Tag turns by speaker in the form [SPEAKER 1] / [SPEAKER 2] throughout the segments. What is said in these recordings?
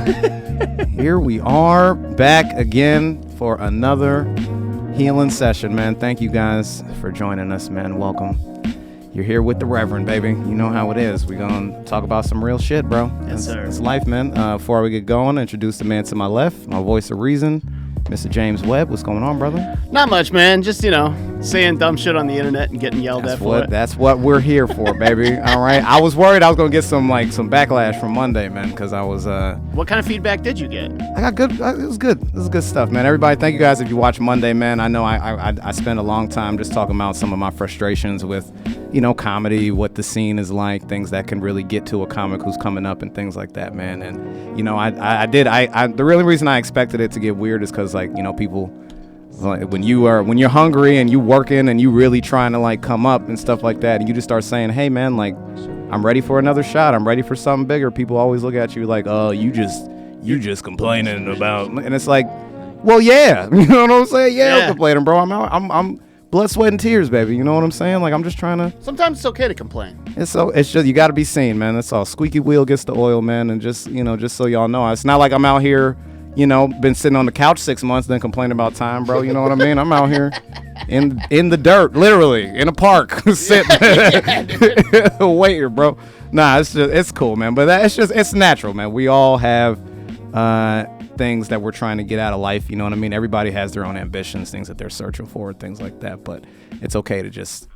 [SPEAKER 1] Here we are back again for another healing session, man. Thank you guys for joining us, man. Welcome. You're here with the Reverend, baby. You know how it is. We're going to talk about some real shit, bro.
[SPEAKER 2] Yes, sir.
[SPEAKER 1] It's life, man. Before we get going, introduce the man to my left, my voice of reason, Mr. James Webb. What's going on, brother?
[SPEAKER 2] Not much, man. Just, saying dumb shit on the internet and getting yelled at for it.
[SPEAKER 1] That's what we're here for, baby. All right. I was worried I was going to get some backlash from Monday, man, because I was...
[SPEAKER 2] What kind of feedback did you get?
[SPEAKER 1] I got good. It was good. This is good stuff, man. Everybody, thank you guys if you watch Monday, man. I know I spent a long time just talking about some of my frustrations with, comedy, what the scene is like, things that can really get to a comic who's coming up and things like that, man. And, the real reason I expected it to get weird is because, people, like, when you're hungry and you working and you really trying to, come up and stuff like that, and you just start saying, hey, man, I'm ready for another shot. I'm ready for something bigger. People always look at you like, oh, you just complaining about, and it's like, well, yeah, you know what I'm saying? Yeah, I'm complaining, bro. I'm blood, sweat, and tears, baby. You know what I'm saying? Like, I'm just trying to.
[SPEAKER 2] Sometimes it's okay to complain.
[SPEAKER 1] It's just you got to be seen, man. That's all. Squeaky wheel gets the oil, man. And just so y'all know, it's not like I'm out here, been sitting on the couch 6 months then complaining about time, bro. You know what I mean? I'm out here in the dirt, literally in a park, sitting waiting, bro. Nah, it's cool, man. But it's natural, man. We all have things that we're trying to get out of life. You know what I mean? Everybody has their own ambitions, things that they're searching for, things like that. But it's okay to just,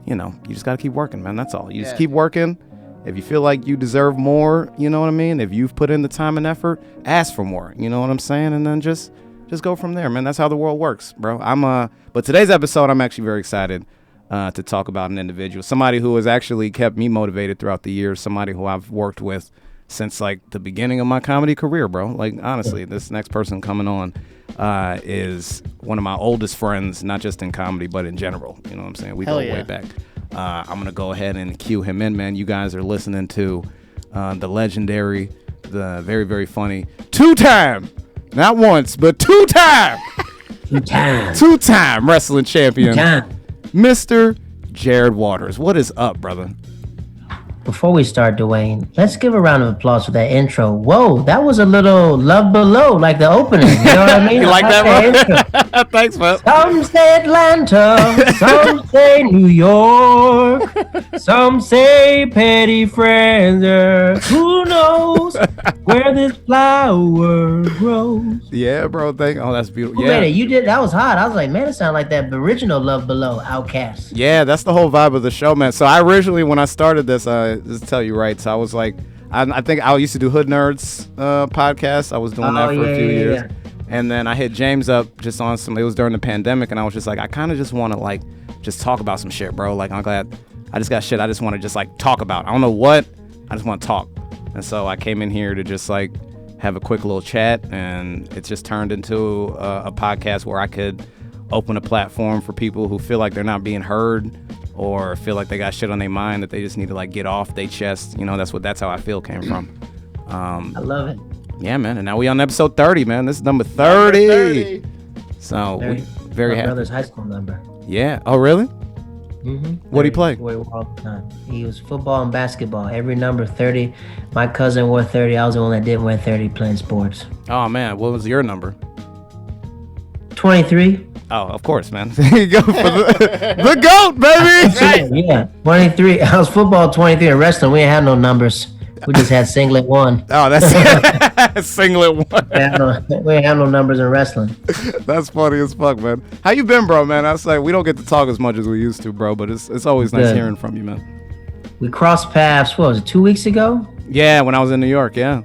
[SPEAKER 1] you just got to keep working, man. That's all. You just keep working. If you feel like you deserve more, you know what I mean? If you've put in the time and effort, ask for more. You know what I'm saying? And then just go from there, man. That's how the world works, bro. But today's episode, I'm actually very excited to talk about an individual, somebody who has actually kept me motivated throughout the years, somebody who I've worked with since the beginning of my comedy career, bro. Honestly, this next person coming on is one of my oldest friends, not just in comedy, but in general. You know what I'm saying? We go way back. I'm going to go ahead and cue him in, man. You guys are listening to the legendary, the very, very funny, two-time, not once, but two-time wrestling champion, Mr. Jared Waters. What is up, brother?
[SPEAKER 3] Before we start, Dwayne, let's give a round of applause for that intro. Whoa, that was a little Love Below, like the opening. You know what I mean?
[SPEAKER 1] You like that, bro? Thanks, man.
[SPEAKER 3] Some say Atlanta, some say New York, some say Petty Fraser. Who knows where this flower grows?
[SPEAKER 1] Yeah, bro. That's beautiful.
[SPEAKER 3] Who made it? You did. That was hot. I was like, man, it sounded like that original Love Below, Outkast.
[SPEAKER 1] Yeah, that's the whole vibe of the show, man. So I originally, when I started this, just to tell you right, so I was like, I think I used to do Hood Nerds podcast. I was doing that for a few years. Yeah. And then I hit James up just on it was during the pandemic, and I was just like, I kind of just want to just talk about some shit, bro. I'm glad I just got shit I just want to just talk about. I don't know what, I just want to talk. And so I came in here to just have a quick little chat, and it just turned into a podcast where I could open a platform for people who feel like they're not being heard, or feel like they got shit on their mind that they just need to get off their chest. That's how I feel came from.
[SPEAKER 3] I love it.
[SPEAKER 1] Yeah, man. And now we on episode 30, man. This is number 30. So we very happy.
[SPEAKER 3] My brother's high school number.
[SPEAKER 1] Yeah. Oh, really?
[SPEAKER 3] Mm-hmm.
[SPEAKER 1] What did he play?
[SPEAKER 3] All the time. He was football and basketball. Every number 30. My cousin wore 30. I was the one that didn't wear 30 playing sports.
[SPEAKER 1] Oh, man. What was your number?
[SPEAKER 3] 23.
[SPEAKER 1] Oh, of course, man. There you go for the GOAT, baby.
[SPEAKER 3] Right. Yeah, 23. I was football 23 and wrestling. We ain't had no numbers. We just had singlet 1.
[SPEAKER 1] Oh, that's singlet 1.
[SPEAKER 3] We ain't have no numbers in wrestling.
[SPEAKER 1] That's funny as fuck, man. How you been, bro, man? I was like, we don't get to talk as much as we used to, bro, but it's always nice hearing from you, man.
[SPEAKER 3] We crossed paths, what was it, 2 weeks ago?
[SPEAKER 1] Yeah, when I was in New York, yeah.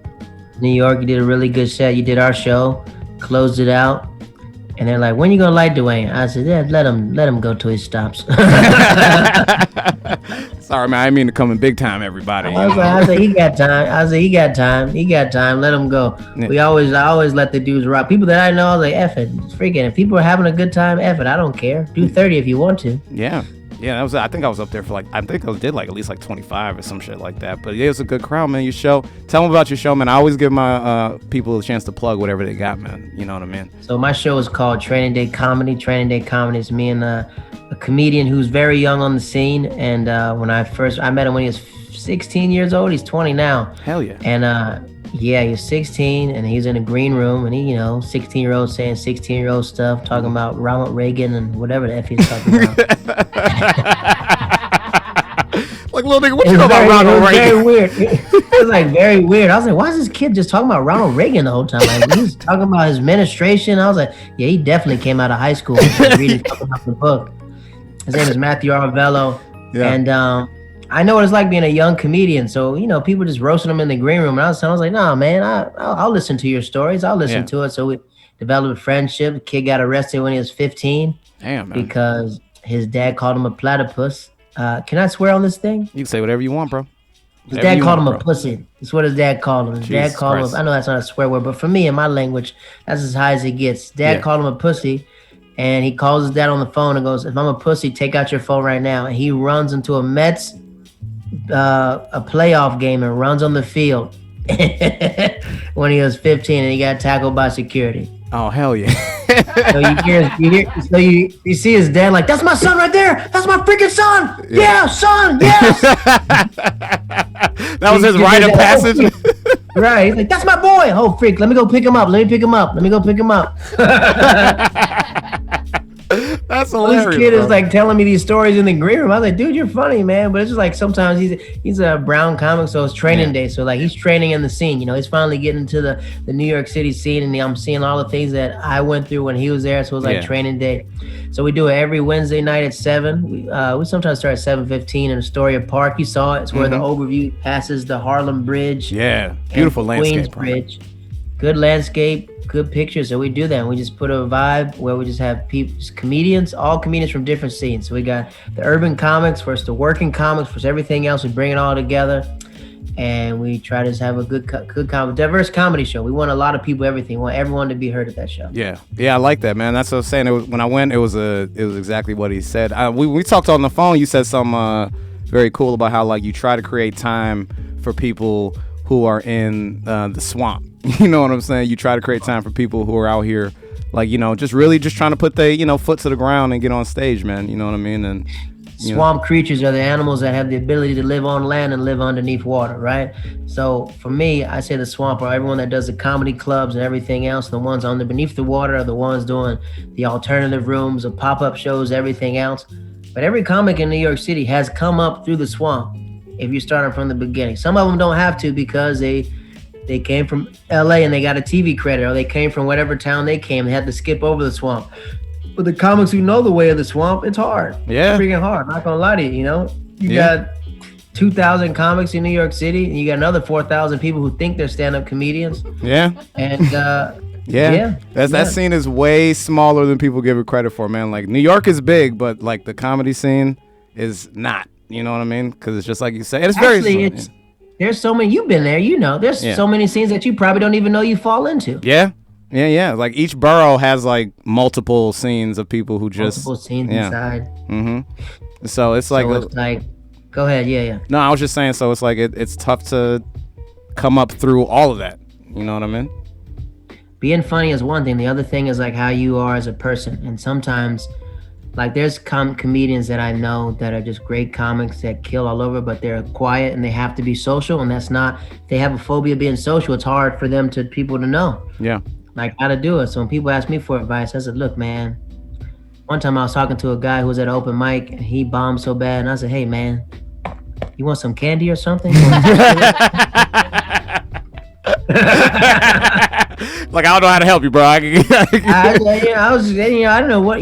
[SPEAKER 3] New York, you did a really good set. You did our show, closed it out. And they're like, when you gonna light Dwayne? I said, yeah, let him go till he stops.
[SPEAKER 1] Sorry, man, I didn't mean to come in big time, everybody.
[SPEAKER 3] I said, he got time. Let him go. Yeah. I always let the dudes rock. People that I know, I was like, F it, freaking. If people are having a good time, F it, I don't care. Do 30 if you want to.
[SPEAKER 1] Yeah. Yeah, I think I was up there for I did at least 25 or some shit like that. But yeah, it was a good crowd, man. Your show, tell them about your show, man. I always give my people a chance to plug whatever they got, man. You know what I mean?
[SPEAKER 3] So my show is called Training Day Comedy. Training Day Comedy is me and a comedian who's very young on the scene. And when I met him when he was 16 years old, he's 20 now.
[SPEAKER 1] Hell yeah.
[SPEAKER 3] And Yeah, he was 16 and he's in a green room and he, 16-year-old saying 16-year-old stuff, talking about Ronald Reagan and whatever the F he's talking about.
[SPEAKER 1] Like, little nigga, what you know about Ronald Reagan?
[SPEAKER 3] Very weird. It was like very weird. I was like, why is this kid just talking about Ronald Reagan the whole time? Like, he's talking about his administration. I was like, yeah, he definitely came out of high school and reading something off the book. His name is Matthew Arvello. Yeah. And I know what it's like being a young comedian. So, people just roasting him in the green room. And I was like, nah, man, I'll listen to your stories. I'll listen to it. So we developed a friendship. The kid got arrested when he was 15.
[SPEAKER 1] Damn, man.
[SPEAKER 3] Because his dad called him a platypus. Can I swear on this thing?
[SPEAKER 1] You can say whatever you want, bro.
[SPEAKER 3] His dad called him a pussy. That's what his dad called him. His dad called him. I know that's not a swear word, but for me, in my language, that's as high as it gets. Dad called him a pussy. And he calls his dad on the phone and goes, if I'm a pussy, take out your phone right now. And he runs into a Mets a playoff game and runs on the field when he was 15 and he got tackled by security.
[SPEAKER 1] Oh, hell yeah.
[SPEAKER 3] So you see his dad like, that's my son right there. That's my freaking son. Yeah, son. Yes.
[SPEAKER 1] That was his rite of passage.
[SPEAKER 3] Right. He's like, that's my boy. Oh, freak. Let me go pick him up. Let me go pick him up.
[SPEAKER 1] That's hilarious.
[SPEAKER 3] This kid is like telling me these stories in the green room. I was like, dude, you're funny, man. But it's just like sometimes he's a brown comic, so it's training day. So like he's training in the scene. He's finally getting to the New York City scene, and I'm seeing all the things that I went through when he was there. So it was like training day. So we do it every Wednesday night at 7. We sometimes start at 7:15 in Astoria Park. You saw it. It's where the overview passes the Harlem Bridge.
[SPEAKER 1] Yeah, beautiful landscape.
[SPEAKER 3] Queensbridge. Good landscape, good pictures. So we do that. And we just put a vibe where we just have people, just comedians, all comedians from different scenes. So we got the urban comics versus the working comics versus everything else. We bring it all together, and we try to just have a good diverse comedy show. We want a lot of people, everything. We want everyone to be heard at that show. Yeah,
[SPEAKER 1] I like that, man. That's what I was saying. When I went, it was exactly what he said. We talked on the phone. You said something very cool about how like you try to create time for people who are in the swamp. You know what I'm saying? You try to create time for people who are out here, like, just really just trying to put their, foot to the ground and get on stage, man. You know what I mean? And
[SPEAKER 3] swamp creatures are the animals that have the ability to live on land and live underneath water, right? So for me, I say the swamp are everyone that does the comedy clubs and everything else. The ones beneath the water are the ones doing the alternative rooms, the pop-up shows, everything else. But every comic in New York City has come up through the swamp if you're starting from the beginning. Some of them don't have to because they came from LA and they got a TV credit, or they came from whatever town they came. They had to skip over the swamp. But the comics who know the way of the swamp, it's hard.
[SPEAKER 1] Yeah.
[SPEAKER 3] It's freaking hard. Not gonna lie to you, You got 2,000 comics in New York City, and you got another 4,000 people who think they're stand-up comedians.
[SPEAKER 1] Yeah.
[SPEAKER 3] And
[SPEAKER 1] that scene is way smaller than people give it credit for, man. Like, New York is big, but like the comedy scene is not. You know what I mean? Because it's just like you say. It's
[SPEAKER 3] there's so many. You've been there, There's so many scenes that you probably don't even know you fall into.
[SPEAKER 1] Yeah. Like each borough has like multiple scenes of people who just
[SPEAKER 3] multiple scenes inside.
[SPEAKER 1] Mm-hmm. So it's like
[SPEAKER 3] go ahead. Yeah.
[SPEAKER 1] No, I was just saying. So it's like it's tough to come up through all of that. You know what I mean?
[SPEAKER 3] Being funny is one thing. The other thing is like how you are as a person, and sometimes. Like there's comedians that I know that are just great comics that kill all over, but they're quiet and they have to be social, and that's not. They have a phobia of being social. It's hard for people to know.
[SPEAKER 1] Yeah.
[SPEAKER 3] Like how to do it. So when people ask me for advice, I said, look, man. One time I was talking to a guy who was at an open mic and he bombed so bad, and I said, hey man, you want some candy or something?
[SPEAKER 1] Like, I don't know how to help you, bro. I
[SPEAKER 3] don't know what,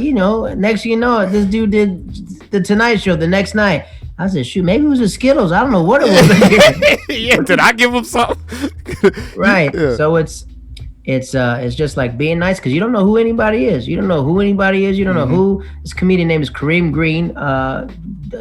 [SPEAKER 3] next thing you know, this dude did the Tonight Show the next night. I said, shoot, maybe it was the Skittles. I don't know what it was.
[SPEAKER 1] Yeah, did I give him something?
[SPEAKER 3] Right. Yeah. So it's just like being nice, because you don't know who anybody is. You don't know who who. This comedian name is Kareem Green.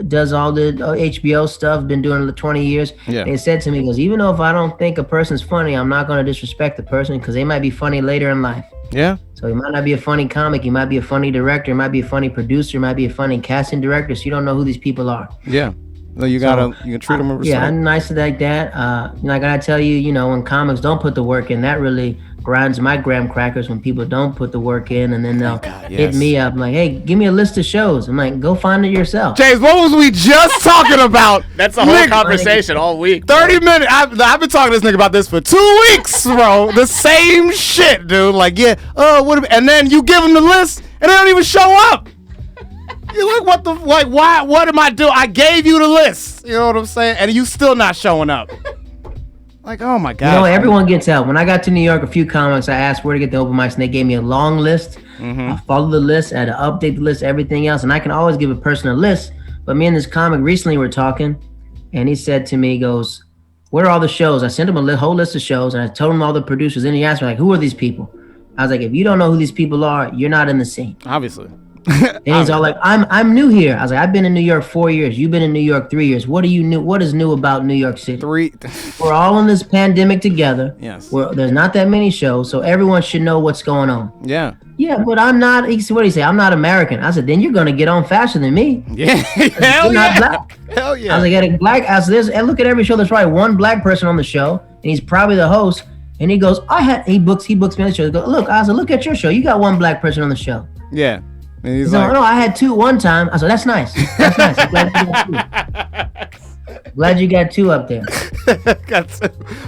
[SPEAKER 3] Does all the HBO stuff, been doing it 20 years.
[SPEAKER 1] Yeah.
[SPEAKER 3] They said to me, because even though if I don't think a person's funny, I'm not going to disrespect the person, because they might be funny later in life.
[SPEAKER 1] Yeah.
[SPEAKER 3] So he might not be a funny comic, he might be a funny director, he might be a funny producer, he might be a funny casting director, so you don't know who these people are.
[SPEAKER 1] Yeah. So you can treat them with respect.
[SPEAKER 3] Yeah, I'm nice like that. I gotta tell you, when comics don't put the work in, that really grinds my graham crackers when people don't put the work in, and then they'll hit me up like, "Hey, give me a list of shows." I'm like, "Go find it yourself."
[SPEAKER 1] James, what was we just talking about?
[SPEAKER 2] That's the whole conversation all week.
[SPEAKER 1] 30 minutes. I've been talking to this nigga about this for 2 weeks, bro. The same shit, dude. Like, yeah, and then you give them the list, and they don't even show up. You're like, why? What am I doing? I gave you the list. You know what I'm saying? And you still not showing up. Like, oh my God.
[SPEAKER 3] Everyone gets help. When I got to New York, a few comics, I asked where to get the open mics, and they gave me a long list. I followed the list, I had to update the list, everything else, and I can always give a person a list. But me and this comic recently were talking, and he said to me, he goes, "Where are all the shows?" I sent him a whole list of shows, and I told him all the producers, and he asked me, like, "Who are these people?" I was like, "If you don't know who these people are, you're not in the scene."
[SPEAKER 1] Obviously.
[SPEAKER 3] And he's all like, I'm new here. I was like, "I've been in New York 4 years. You've been in New York 3 years. What is new about New York City?" We're all in this pandemic together.
[SPEAKER 1] Yes.
[SPEAKER 3] There's not that many shows, so everyone should know what's going on.
[SPEAKER 1] Yeah.
[SPEAKER 3] Yeah, but I'm not. What do you say? I'm not American. I said, then you're gonna get on faster than me.
[SPEAKER 1] Yeah.
[SPEAKER 3] Hell yeah. Black.
[SPEAKER 1] Hell yeah.
[SPEAKER 3] I was like, at a black. I said, and look at every show. There's probably one black person on the show, and he's probably the host. And he goes, he books me on the show. He goes, look, I said, look at your show. You got one black person on the show.
[SPEAKER 1] Yeah. And he's
[SPEAKER 3] like, no, I had two one time. I said, that's nice. That's nice. I'm glad you got two. Glad you got two up there.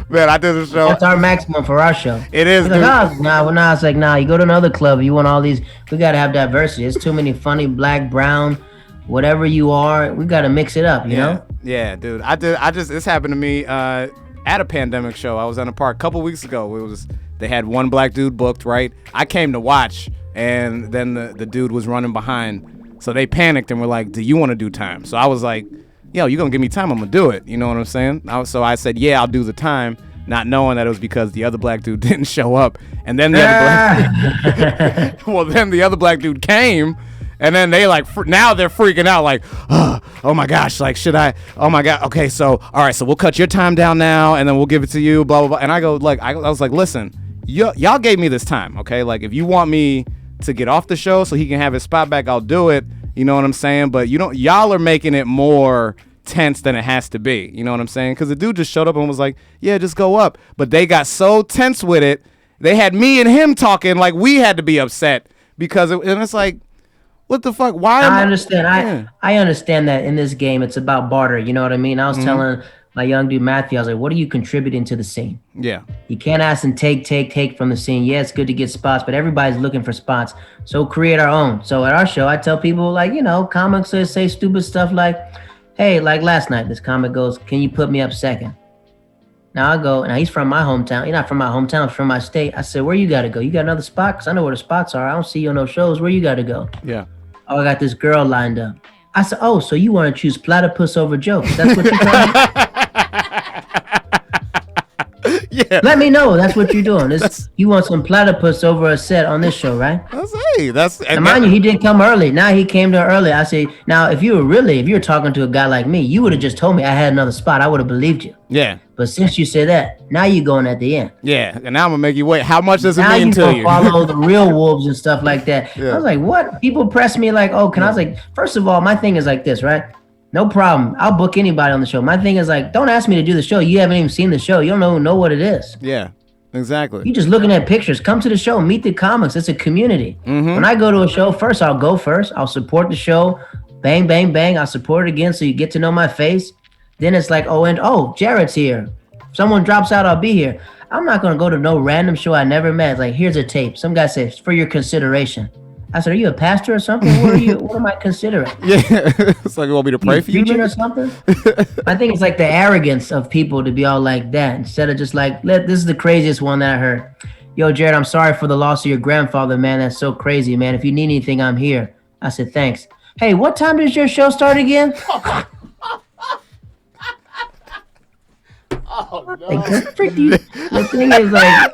[SPEAKER 1] Man, I did the show.
[SPEAKER 3] That's our maximum for our show.
[SPEAKER 1] It is.
[SPEAKER 3] Like, nah, it's like, nah, you go to another club, you want all these, we got to have diversity. There's too many funny, black, brown, whatever you are, we got to mix it up, you know?
[SPEAKER 1] Yeah, dude. This happened to me at a pandemic show. I was in a park a couple weeks ago. They had one black dude booked, right? I came to watch. And then the dude was running behind. So they panicked and were like, "Do you want to do time?" So I was like, "Yo, you going to give me time? I'm going to do it." You know what I'm saying? So I said, "Yeah, I'll do the time," not knowing that it was because the other black dude didn't show up. And then the other black dude came. And then they now they're freaking out like, oh my gosh, like, should I? Oh my God. Okay, so, all right, so we'll cut your time down now and then we'll give it to you, blah, blah, blah. And I go, like, I was like, listen, y'all gave me this time, okay? Like, if you want me to get off the show so he can have his spot back, I'll do it. You know what I'm saying? But y'all are making it more tense than it has to be. You know what I'm saying? Because the dude just showed up and was like, yeah, just go up. But they got so tense with it. They had me and him talking like we had to be upset because and it's like, what the fuck? Why?
[SPEAKER 3] I understand. I understand that in this game, it's about barter. You know what I mean? I was telling my young dude, Matthew, I was like, what are you contributing to the scene?
[SPEAKER 1] Yeah.
[SPEAKER 3] You can't ask and take from the scene. Yeah, it's good to get spots, but everybody's looking for spots. So create our own. So at our show, I tell people, like, comics say stupid stuff like, hey, like last night, this comic goes, "Can you put me up second?" Now I go, and he's from my hometown. He's not from my hometown, he's from my state. I said, "Where you got to go? You got another spot? Because I know where the spots are. I don't see you on no shows. Where you got to go?"
[SPEAKER 1] Yeah.
[SPEAKER 3] "Oh, I got this girl lined up." I said, "Oh, so you want to choose platypus over jokes? That's what you're trying to
[SPEAKER 1] Yeah.
[SPEAKER 3] Let me know. That's what you're doing. You want some platypus over a set on this show, right?"
[SPEAKER 1] And
[SPEAKER 3] mind you, he didn't come early. Now he came there early. I say, now if you were talking to a guy like me, you would have just told me I had another spot. I would have believed you.
[SPEAKER 1] Yeah.
[SPEAKER 3] But since you said that, now you're going at the end.
[SPEAKER 1] Yeah. And now I'm gonna make you wait. How much does it mean to you?
[SPEAKER 3] Now you follow the real wolves and stuff like that.
[SPEAKER 1] Yeah.
[SPEAKER 3] I was like, what? People press me like, oh, I was like, first of all, my thing is like this, right? No problem. I'll book anybody on the show. My thing is like, don't ask me to do the show. You haven't even seen the show. You don't know what it is.
[SPEAKER 1] Yeah, exactly.
[SPEAKER 3] You just looking at pictures. Come to the show. Meet the comics. It's a community. When I go to a show, first I'll go first. I'll support the show. Bang, bang, bang. I'll support it again so you get to know my face. Then it's like, Jared's here. If someone drops out, I'll be here. I'm not going to go to no random show I never met. It's like, here's a tape. Some guy says, for your consideration. I said, are you a pastor or something? What am I considering?
[SPEAKER 1] Yeah, it's like you want me to pray for you?
[SPEAKER 3] Preaching or something? I think it's like the arrogance of people to be all like that instead of just like, this is the craziest one that I heard. Yo, Jared, I'm sorry for the loss of your grandfather, man. That's so crazy, man. If you need anything, I'm here. I said, thanks. Hey, what time does your show start again?
[SPEAKER 2] Oh, no.
[SPEAKER 3] Like, the thing is, like,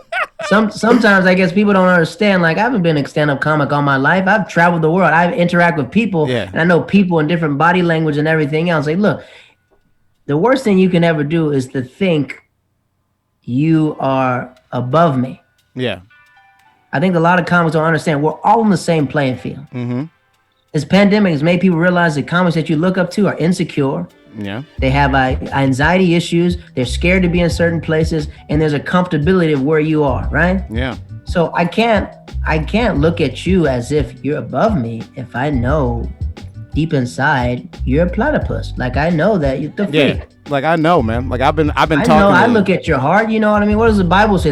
[SPEAKER 3] sometimes I guess people don't understand. Like, I haven't been a stand-up comic all my life. I've traveled the world. I interact with people, and I know people in different body language and everything else. Like, look, the worst thing you can ever do is to think you are above me.
[SPEAKER 1] Yeah.
[SPEAKER 3] I think a lot of comics don't understand. We're all on the same playing field. This pandemic has made people realize that comics that you look up to are insecure.
[SPEAKER 1] Yeah.
[SPEAKER 3] They have anxiety issues. They're scared to be in certain places, and there's a comfortability of where you are, right?
[SPEAKER 1] Yeah.
[SPEAKER 3] So I can't look at you as if you're above me if I know deep inside you're a platypus. Like I know that you're the freak.
[SPEAKER 1] Yeah. Like I know, man. Like I've been
[SPEAKER 3] I
[SPEAKER 1] talking.
[SPEAKER 3] know. I
[SPEAKER 1] to
[SPEAKER 3] look at your heart. You know what I mean? What does the Bible say?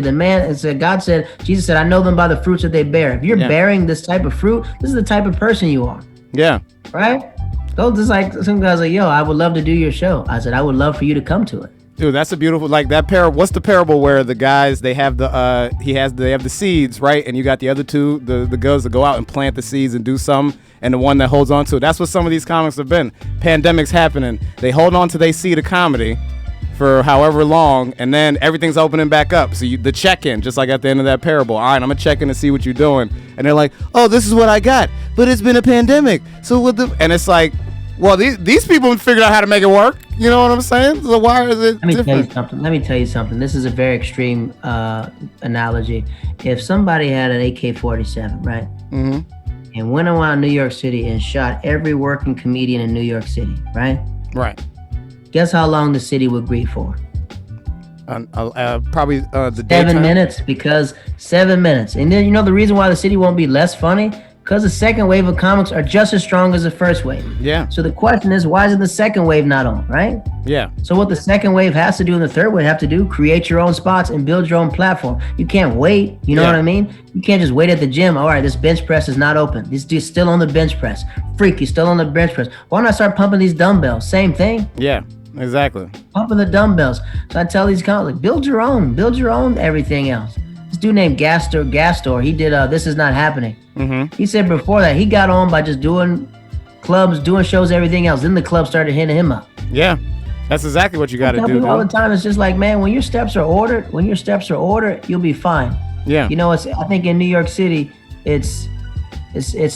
[SPEAKER 3] God said, Jesus said, I know them by the fruits that they bear. If you're bearing this type of fruit, this is the type of person you are.
[SPEAKER 1] Yeah.
[SPEAKER 3] Right? So just like some guys like, yo, I would love to do your show. I said, I would love for you to come to it.
[SPEAKER 1] Dude, that's a beautiful, like that parable. What's the parable where the guys, they have they have the seeds, right? And you got the other two, the girls that go out and plant the seeds and do something, and the one that holds on to it. That's what some of these comics have been. Pandemics happening. They hold on to their seed of comedy for however long, and then everything's opening back up. So the check-in, just like at the end of that parable. All right, I'm gonna check in to see what you're doing. And they're like, oh, this is what I got, but it's been a pandemic. So and it's like, well, these people figured out how to make it work. You know what I'm saying? So why is it different?
[SPEAKER 3] Let me tell you something. This is a very extreme analogy. If somebody had an AK-47, right? Mm-hmm. And went around New York City and shot every working comedian in New York City, right?
[SPEAKER 1] Right.
[SPEAKER 3] Guess how long the city would grieve for?
[SPEAKER 1] Probably the
[SPEAKER 3] 7 minutes, because 7 minutes. And then, you know, the reason why the city won't be less funny? Because the second wave of comics are just as strong as the first wave.
[SPEAKER 1] Yeah.
[SPEAKER 3] So the question is, why isn't the second wave not on, right?
[SPEAKER 1] Yeah.
[SPEAKER 3] So what the second wave has to do and the third wave have to do, create your own spots and build your own platform. You can't wait. You know what I mean? You can't just wait at the gym. All right, this bench press is not open. This dude's still on the bench press. Freak, he's still on the bench press. Why not start pumping these dumbbells? Same thing.
[SPEAKER 1] Yeah, exactly.
[SPEAKER 3] Pumping the dumbbells. So I tell these comics, like, build your own everything else. This dude named Gastor, he did This Is Not Happening. Mm-hmm. He said before that he got on by just doing clubs, doing shows, everything else. Then the club started hitting him up.
[SPEAKER 1] Yeah, that's exactly what you got to do.
[SPEAKER 3] All the time, it's just like, man, when your steps are ordered, you'll be fine.
[SPEAKER 1] Yeah.
[SPEAKER 3] You know, I think in New York City, it's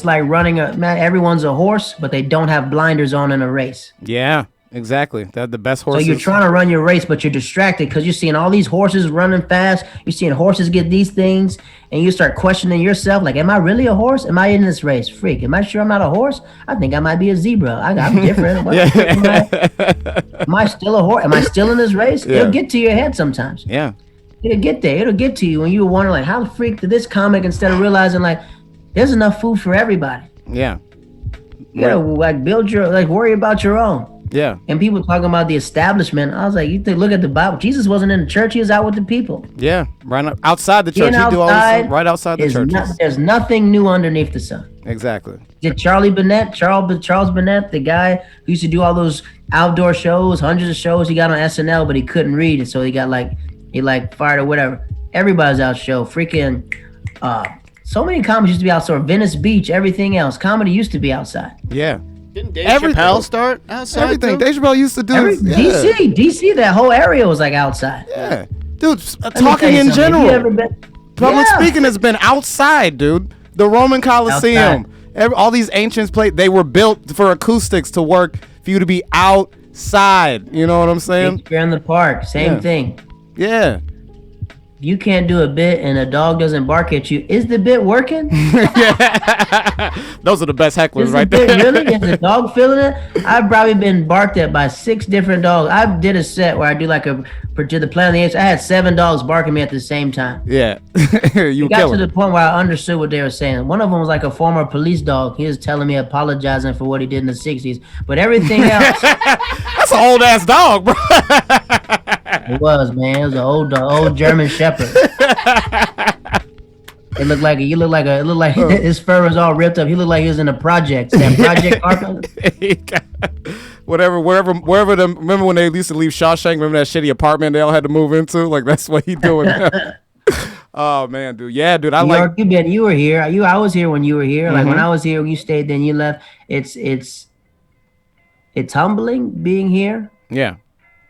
[SPEAKER 3] like running everyone's a horse, but they don't have blinders on in a race.
[SPEAKER 1] Yeah. Exactly. They're the best horses.
[SPEAKER 3] So you're trying to run your race, but you're distracted because you're seeing all these horses running fast. You're seeing horses get these things, and you start questioning yourself, like, am I really a horse? Am I in this race? Freak. Am I sure I'm not a horse? I think I might be a zebra. I'm different. Am I still a horse? Am I still in this race? Yeah. It'll get to your head sometimes.
[SPEAKER 1] Yeah.
[SPEAKER 3] It'll get there. It'll get to you when you wonder, like, how the freak did this comic, instead of realizing, like, there's enough food for everybody.
[SPEAKER 1] Yeah.
[SPEAKER 3] You gotta, like, worry about your own.
[SPEAKER 1] Yeah.
[SPEAKER 3] And people talking about the establishment. I was like, you look at the Bible. Jesus wasn't in the church. He was out with the people.
[SPEAKER 1] Yeah. Right outside the church. He do all this right outside the church.
[SPEAKER 3] There's nothing new underneath the sun.
[SPEAKER 1] Exactly.
[SPEAKER 3] Did Charles Burnett, the guy who used to do all those outdoor shows, hundreds of shows, he got on SNL, but he couldn't read it. So he got fired or whatever. Everybody's out show. Freaking, so many comics used to be outside. Venice Beach, everything else. Comedy used to be outside.
[SPEAKER 1] Yeah.
[SPEAKER 2] Didn't Dave Chappelle start outside?
[SPEAKER 1] Everything. Dave Chappelle used to do.
[SPEAKER 3] DC, that whole area was like outside.
[SPEAKER 1] Yeah. Dude, talking in general. Public speaking has been outside, dude. The Roman Coliseum. All these ancients they were built for acoustics to work for you to be outside. You know what I'm saying?
[SPEAKER 3] You're in the park. Same thing.
[SPEAKER 1] Yeah.
[SPEAKER 3] You can't do a bit and a dog doesn't bark at you. Is the bit working?
[SPEAKER 1] Those are the best hecklers
[SPEAKER 3] Is
[SPEAKER 1] right
[SPEAKER 3] the bit
[SPEAKER 1] there.
[SPEAKER 3] Really? Is the dog feeling it? I've probably been barked at by 6 different dogs. I did a set where I do like to the Planet of the Apes. I had 7 dogs barking me at the same time.
[SPEAKER 1] Yeah.
[SPEAKER 3] You got to the point where I understood what they were saying. One of them was like a former police dog. He was telling me, apologizing for what he did in the 60s. But everything else.
[SPEAKER 1] That's an old ass dog, bro.
[SPEAKER 3] It was, man. It was an old German Shepherd. It looked like his fur was all ripped up. He looked like he was in a project. That project
[SPEAKER 1] wherever them. Remember when they used to leave Shawshank? Remember that shitty apartment they all had to move into? Like that's what he doing. Oh man, dude. Yeah, dude.
[SPEAKER 3] You were here. I was here when you were here. Mm-hmm. Like when I was here, you stayed. Then you left. It's humbling being here.
[SPEAKER 1] Yeah.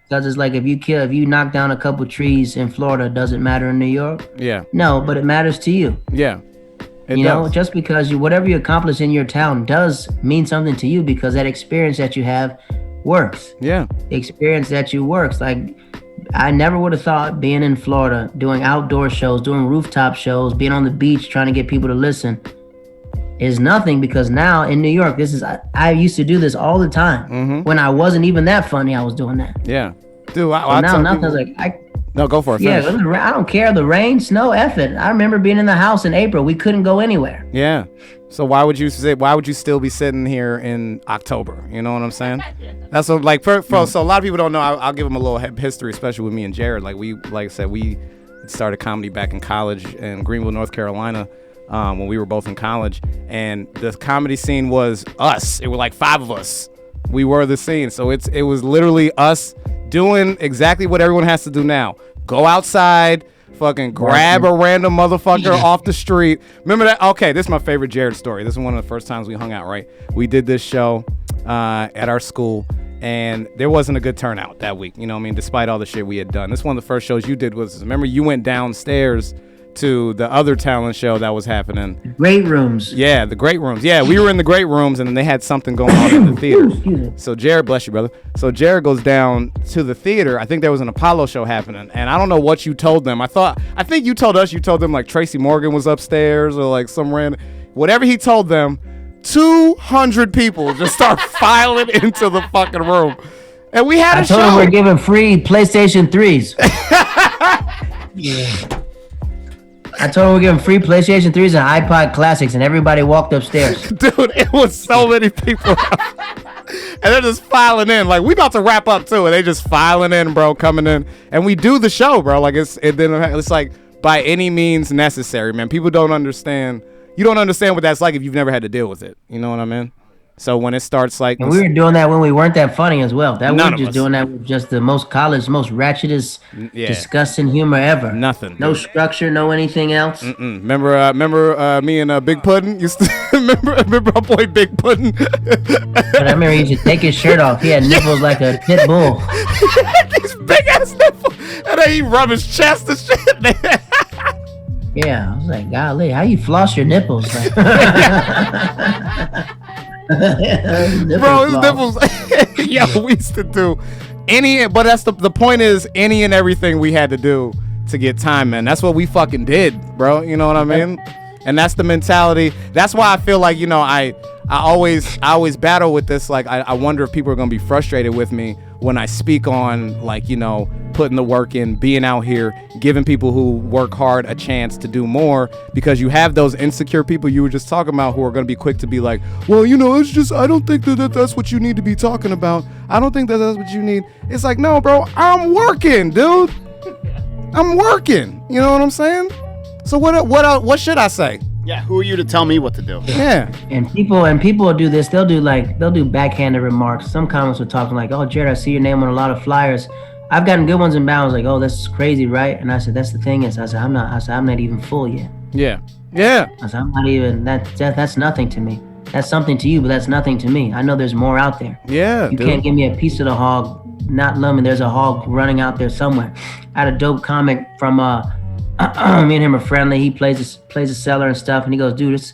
[SPEAKER 3] Because it's like if you knock down a couple trees in Florida, does it matter in New York?
[SPEAKER 1] Yeah.
[SPEAKER 3] No, but it matters to you.
[SPEAKER 1] Yeah.
[SPEAKER 3] You know, just because whatever you accomplish in your town does mean something to you because that experience that you have works.
[SPEAKER 1] Yeah.
[SPEAKER 3] The experience that you works. Like I never would have thought being in Florida, doing outdoor shows, doing rooftop shows, being on the beach, trying to get people to listen. is nothing, because now in New York, I used to do this all the time.
[SPEAKER 1] Mm-hmm.
[SPEAKER 3] When I wasn't even that funny, I was doing that.
[SPEAKER 1] Yeah, dude.
[SPEAKER 3] Now nothing's like
[SPEAKER 1] no, go for it.
[SPEAKER 3] Yeah,
[SPEAKER 1] finish.
[SPEAKER 3] I don't care. The rain, snow, F it. I remember being in the house in April. We couldn't go anywhere.
[SPEAKER 1] Yeah. So why would you still be sitting here in October? You know what I'm saying? That's what, like, so a lot of people don't know. I'll give them a little history, especially with me and Jared. Like I said, we started comedy back in college in Greenville, North Carolina, when we were both in college, and the comedy scene was us. It was like 5 of us. We were the scene. So it was literally us doing exactly what everyone has to do now. Go outside, fucking grab a random motherfucker off the street. Remember that? Okay, this is my favorite Jared story. This is one of the first times we hung out, right? We did this show at our school, and there wasn't a good turnout that week. You know what I mean? Despite all the shit we had done. This is one of the first shows you did remember you went downstairs to the other talent show that was happening.
[SPEAKER 3] Great rooms.
[SPEAKER 1] Yeah, the great rooms. Yeah, we were in the great rooms, and then they had something going on in the theater. So Jared, bless you, brother. So Jared goes down to the theater. I think there was an Apollo show happening, and I don't know what you told them. I think you told them like Tracy Morgan was upstairs or like some random, whatever he told them. 200 people just start filing into the fucking room, and we had a show. I told
[SPEAKER 3] them we're giving free PlayStation 3s. Yeah. I told him we're giving free PlayStation 3s and iPod Classics, and everybody walked upstairs.
[SPEAKER 1] Dude, it was so many people. And they're just filing in. Like, we about to wrap up, too, and they just filing in, bro, coming in. And we do the show, bro. Like, it's like by any means necessary, man. People don't understand. You don't understand what that's like if you've never had to deal with it. You know what I mean? So when it starts like...
[SPEAKER 3] And we were doing that when we weren't that funny as well. We were just doing that with just the most most ratchetest, disgusting humor ever.
[SPEAKER 1] Nothing.
[SPEAKER 3] No structure, no anything else.
[SPEAKER 1] Remember me and Big Puddin'? Used to remember our boy Big Puddin'?
[SPEAKER 3] But I remember he used to take his shirt off. He had nipples like a pit bull.
[SPEAKER 1] These big ass nipples. And then he rub his chest and shit.
[SPEAKER 3] Yeah, I was like, golly, how you floss your nipples?
[SPEAKER 1] Bro, his nipples. Yeah, we used to do but that's the point is any and everything we had to do to get time, man. That's what we fucking did, bro. You know what I mean? And that's the mentality. That's why I feel like, you know, I always battle with this. Like, I wonder if people are gonna be frustrated with me when I speak on, like, you know, putting the work in, being out here, giving people who work hard a chance to do more, because you have those insecure people you were just talking about who are going to be quick to be like, well, you know, it's just, I don't think that's what you need to be talking about. I don't think that's what you need. It's like, no, bro, I'm working, dude. I'm working. You know what I'm saying? So what should I say?
[SPEAKER 2] Yeah, who are you to tell me what to do?
[SPEAKER 1] Yeah.
[SPEAKER 3] And people will do this. They'll do backhanded remarks. Some comments are talking like, oh, Jared, I see your name on a lot of flyers. I've gotten good ones and bad ones, like, oh, that's crazy, right? And I said, that's the thing is, I'm not even full yet.
[SPEAKER 1] Yeah. Yeah.
[SPEAKER 3] I said, I'm not even, that's nothing to me. That's something to you, but that's nothing to me. I know there's more out there.
[SPEAKER 1] Yeah.
[SPEAKER 3] You can't give me a piece of the hog, not love me. There's a hog running out there somewhere. I had a dope comic from, me and him are friendly. He plays a seller and stuff, and he goes, dude, it's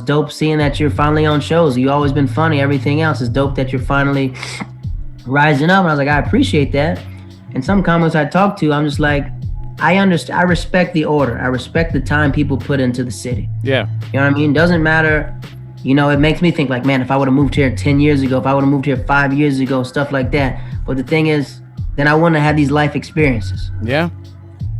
[SPEAKER 3] dope seeing that you're finally on shows. You've always been funny. Everything else is dope that you're finally rising up. And I was like, I appreciate that. And some comments I talk to, I'm just like, I understand. I respect the order. I respect the time people put into the city.
[SPEAKER 1] Yeah.
[SPEAKER 3] You know what I mean? Doesn't matter. You know, it makes me think like, man, if I would have moved here 10 years ago, if I would have moved here 5 years ago, stuff like that. But the thing is, then I wouldn't have had these life experiences.
[SPEAKER 1] Yeah.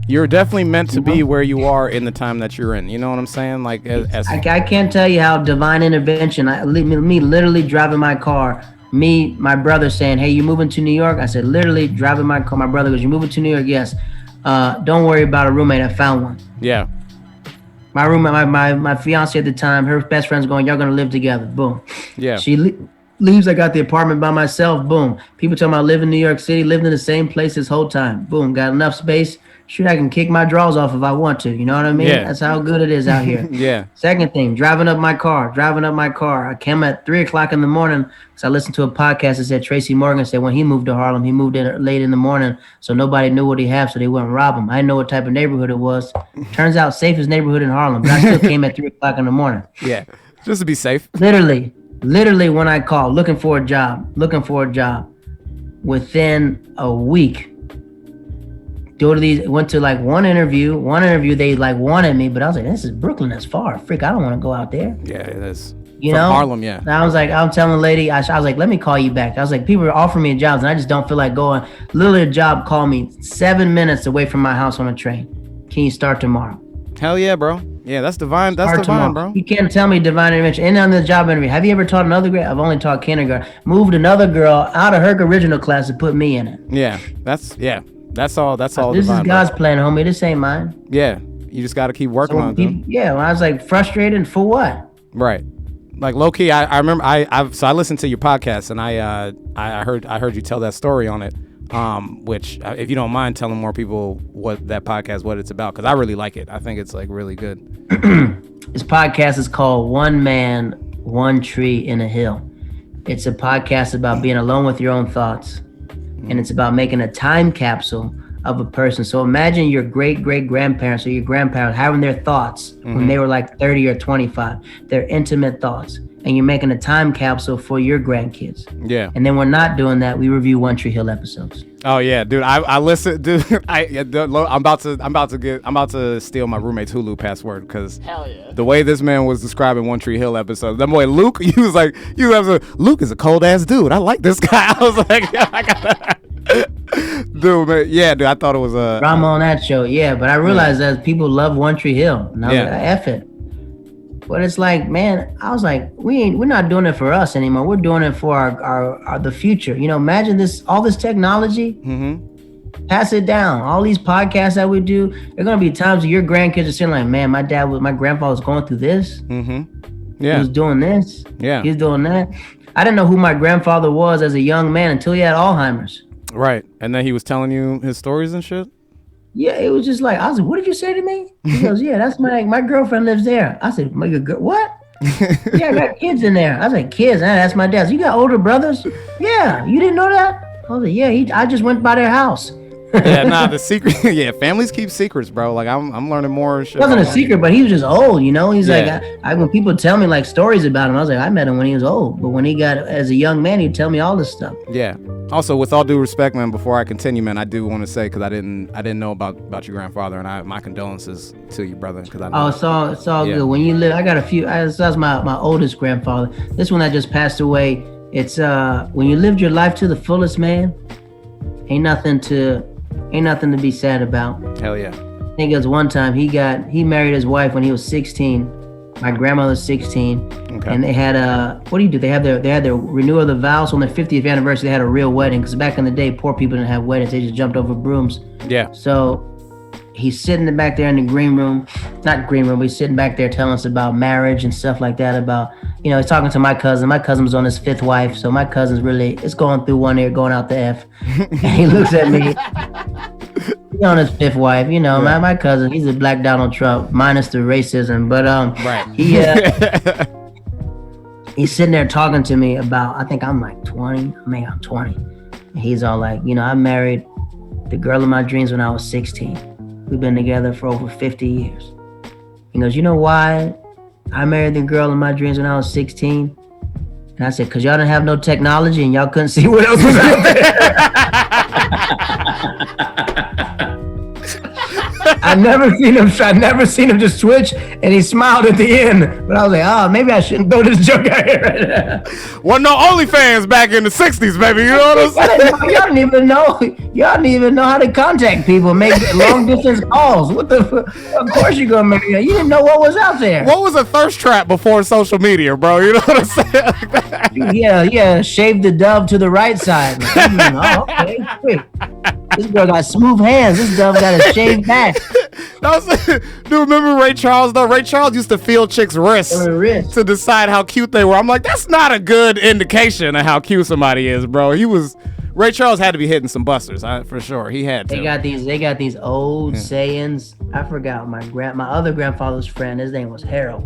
[SPEAKER 1] You're definitely meant to be where you are in the time that you're in. You know what I'm saying? Like,
[SPEAKER 3] I can't tell you how divine intervention. Me literally driving my car. My brother saying, hey, you moving to New York? I said, literally driving my car. My brother goes, you moving to New York? Yes. Don't worry about a roommate. I found one.
[SPEAKER 1] Yeah.
[SPEAKER 3] My roommate, my fiance at the time, her best friend's going, y'all gonna live together. Boom.
[SPEAKER 1] Yeah.
[SPEAKER 3] She leaves. I got the apartment by myself. Boom. People talking about living in New York City, living in the same place this whole time. Boom. Got enough space. Shoot, I can kick my drawers off if I want to. You know what I mean?
[SPEAKER 1] Yeah.
[SPEAKER 3] That's how good it is out here.
[SPEAKER 1] Yeah.
[SPEAKER 3] Second thing, driving up my car. I came at 3:00 in the morning because I listened to a podcast that said Tracy Morgan said when he moved to Harlem, he moved in late in the morning, so nobody knew what he had, so they wouldn't rob him. I didn't know what type of neighborhood it was. Turns out safest neighborhood in Harlem, but I still came at 3:00 in the morning.
[SPEAKER 1] Yeah. Just to be safe.
[SPEAKER 3] Literally when I called, looking for a job. Within a week, go to these, went to like one interview, they like wanted me, but I was like, this is Brooklyn, that's far. Freak, I don't want to go out there.
[SPEAKER 1] Yeah, it is.
[SPEAKER 3] You
[SPEAKER 1] From
[SPEAKER 3] know?
[SPEAKER 1] Harlem, yeah.
[SPEAKER 3] And I was like, I'm telling the lady, I was like, let me call you back. I was like, people are offering me jobs and I just don't feel like going. Literally a job called me 7 minutes away from my house on a train. Can you start tomorrow?
[SPEAKER 1] Hell yeah, bro. Yeah, that's divine. That's
[SPEAKER 3] Start
[SPEAKER 1] divine,
[SPEAKER 3] tomorrow.
[SPEAKER 1] bro.
[SPEAKER 3] You can't tell me divine intervention. And on the job interview, have you ever taught another grade? I've only taught kindergarten. Moved another girl out of her original class to put me in it.
[SPEAKER 1] Yeah, that's all. That's all.
[SPEAKER 3] This
[SPEAKER 1] divine,
[SPEAKER 3] is God's
[SPEAKER 1] bro.
[SPEAKER 3] plan, homie. This ain't mine.
[SPEAKER 1] Yeah, you just got to keep working on it. Dude.
[SPEAKER 3] Yeah, when I was like frustrated for what?
[SPEAKER 1] Right. Like low key, I remember I listened to your podcast and I heard you tell that story on it. Which if you don't mind telling more people what that podcast, what it's about, because I really like it. I think it's like really good.
[SPEAKER 3] This podcast is called One Man, One Tree in a Hill. It's a podcast about being alone with your own thoughts. And it's about making a time capsule of a person. So imagine your great-great-grandparents or your grandparents having their thoughts when they were like 30 or 25, their intimate thoughts. And you're making a time capsule for your grandkids.
[SPEAKER 1] Yeah.
[SPEAKER 3] And then we're not doing that. We review One Tree Hill episodes.
[SPEAKER 1] Oh yeah, dude. I listen, dude. I'm about to steal my roommate's Hulu password because the way this man was describing One Tree Hill episode, that boy Luke, he was like, Luke is a cold ass dude. I like this guy. I was like, yeah, I gotta. Dude, man, yeah, dude. I thought it was a
[SPEAKER 3] drama on that show, yeah. But I realized that people love One Tree Hill. And I was like, F it. But it's like, man, I was like, we're not doing it for us anymore. We're doing it for our the future. You know, imagine all this technology. Mm-hmm. Pass it down. All these podcasts that we do, there are gonna be times where your grandkids are sitting like, man, my grandpa was going through this.
[SPEAKER 1] Mm-hmm. Yeah.
[SPEAKER 3] He was doing this.
[SPEAKER 1] Yeah.
[SPEAKER 3] He was doing that. I didn't know who my grandfather was as a young man until he had Alzheimer's.
[SPEAKER 1] Right. And then he was telling you his stories and shit?
[SPEAKER 3] Yeah, it was just like, I was like, what did you say to me? He goes, yeah, that's my girlfriend lives there. I said, what? Yeah, I got kids in there. I was like, kids? That's my dad. So you got older brothers? Yeah, you didn't know that? I was like, yeah, I just went by their house.
[SPEAKER 1] Yeah, nah, the secret. Yeah, families keep secrets, bro. Like I'm learning more shit.
[SPEAKER 3] It wasn't a secret, but he was just old, you know. He's
[SPEAKER 1] Yeah.
[SPEAKER 3] like, when people tell me like stories about him, I was like, I met him when he was old, but when he got as a young man, he'd tell me all this stuff.
[SPEAKER 1] Yeah. Also, with all due respect, man, before I continue, man, I do want to say because I didn't know about your grandfather, and my condolences to you, brother. Because I know.
[SPEAKER 3] Oh, it's all
[SPEAKER 1] Yeah.
[SPEAKER 3] good. When you live, I got a few. That's my oldest grandfather. This one that just passed away. It's when you lived your life to the fullest, man. Ain't nothing to be sad about.
[SPEAKER 1] Hell yeah.
[SPEAKER 3] I think it was one time he married his wife when he was 16. My grandmother's 16.
[SPEAKER 1] Okay.
[SPEAKER 3] And they had what do you do? They had their renewal of the vows on their 50th anniversary. They had a real wedding because back in the day, poor people didn't have weddings. They just jumped over brooms.
[SPEAKER 1] Yeah.
[SPEAKER 3] So he's sitting back there in the green room, not green room, but he's sitting back there telling us about marriage and stuff like that. About, you know, he's talking to my cousin. My cousin was on his 5th wife. So my cousin's really, it's going through one ear, going out the F. And he looks at me. He's on his 5th wife, you know.
[SPEAKER 1] Yeah.
[SPEAKER 3] My cousin, he's a black Donald Trump, minus the racism. But
[SPEAKER 1] Right.
[SPEAKER 3] he's sitting there talking to me about, I think I'm like 20. I mean, I'm 20. And he's all like, you know, I married the girl of my dreams when I was 16. We've been together for over 50 years. He goes, you know why I married the girl of my dreams when I was 16? And I said, because y'all didn't have no technology and y'all couldn't see what else was out there. I never seen him just switch, and he smiled at the end. But I was like, oh, maybe I shouldn't throw this joke out here.
[SPEAKER 1] Wasn't no OnlyFans back in the 60s, baby. You know what I'm saying?
[SPEAKER 3] Y'all didn't even know how to contact people, make long distance calls. What the? Of course you're gonna marry her. You didn't know what was out there.
[SPEAKER 1] What was a thirst trap before social media, bro? You know what I'm saying?
[SPEAKER 3] Yeah. Shave the dove to the right side. Oh, okay, quick. This girl got smooth hands. This dove got a shaved back.
[SPEAKER 1] Dude, remember Ray Charles though? Ray Charles used to feel chicks' wrists to decide how cute they were. I'm like, that's not a good indication of how cute somebody is, bro. Ray Charles had to be hitting some busters, for sure. He had to.
[SPEAKER 3] They got these old sayings. I forgot my other grandfather's friend. His name was Harold.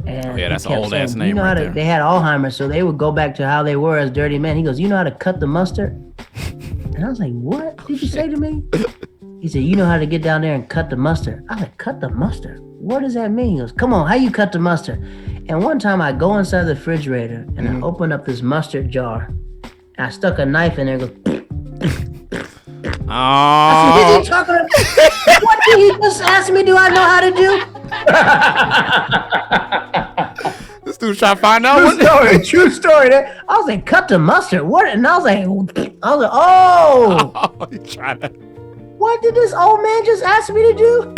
[SPEAKER 3] And
[SPEAKER 1] that's an old ass name.
[SPEAKER 3] You know
[SPEAKER 1] right
[SPEAKER 3] how
[SPEAKER 1] there.
[SPEAKER 3] they had Alzheimer's, so they would go back to how they were as dirty men. He goes, you know how to cut the mustard? And I was like, what did you say to me? He said, you know how to get down there and cut the mustard. I was like, cut the mustard? What does that mean? He goes, come on, how you cut the mustard? And one time I go inside the refrigerator and I open up this mustard jar. And I stuck a knife in there and go, I said,
[SPEAKER 1] Oh,
[SPEAKER 3] is he talking about? What did he just ask me? Do I know how to do?
[SPEAKER 1] this dude's trying to find out.
[SPEAKER 3] True
[SPEAKER 1] What
[SPEAKER 3] story. True story. I was like, cut the mustard. What? And I was like, oh,
[SPEAKER 1] Oh, you trying to?
[SPEAKER 3] what did this old man just ask me to do?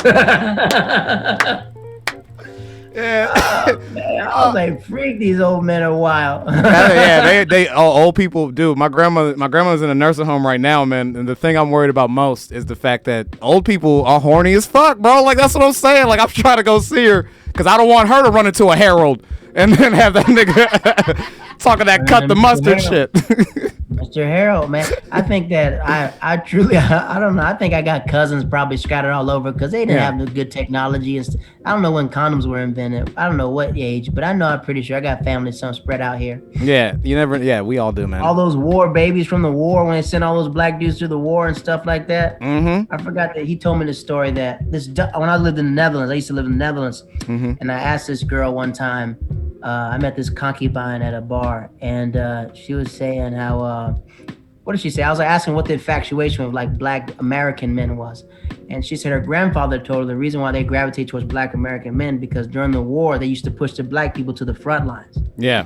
[SPEAKER 1] Yeah.
[SPEAKER 3] I was like, freak, these old men are wild.
[SPEAKER 1] Yeah, they old people do. My grandmother's in a nursing home right now, man. And the thing I'm worried about most is the fact that old people are horny as fuck, bro. Like that's what I'm saying. Like I'm trying to go see her because I don't want her to run into a Harold and then have that nigga talking that cut the mustard shit.
[SPEAKER 3] Mr. Harold, man, I think that I truly, I don't know. I think I got cousins probably scattered all over because they didn't
[SPEAKER 1] Yeah.
[SPEAKER 3] have the good technology. I don't know when condoms were invented. I don't know what age, but I know I'm pretty sure I got family some spread out here.
[SPEAKER 1] Yeah, you never. Yeah, we all do, man.
[SPEAKER 3] All those war babies from the war when they sent all those black dudes to the war and stuff like that.
[SPEAKER 1] Mm-hmm.
[SPEAKER 3] I forgot that he told me the story that when I lived in the Netherlands, I used to live in the Netherlands, and I asked this girl one time. I met this concubine at a bar, and she was saying how. What did she say? I was like asking what the infatuation with like black American men was, and she said her grandfather told her the reason why they gravitate towards black American men because during the war they used to push the black people to the front lines.
[SPEAKER 1] Yeah,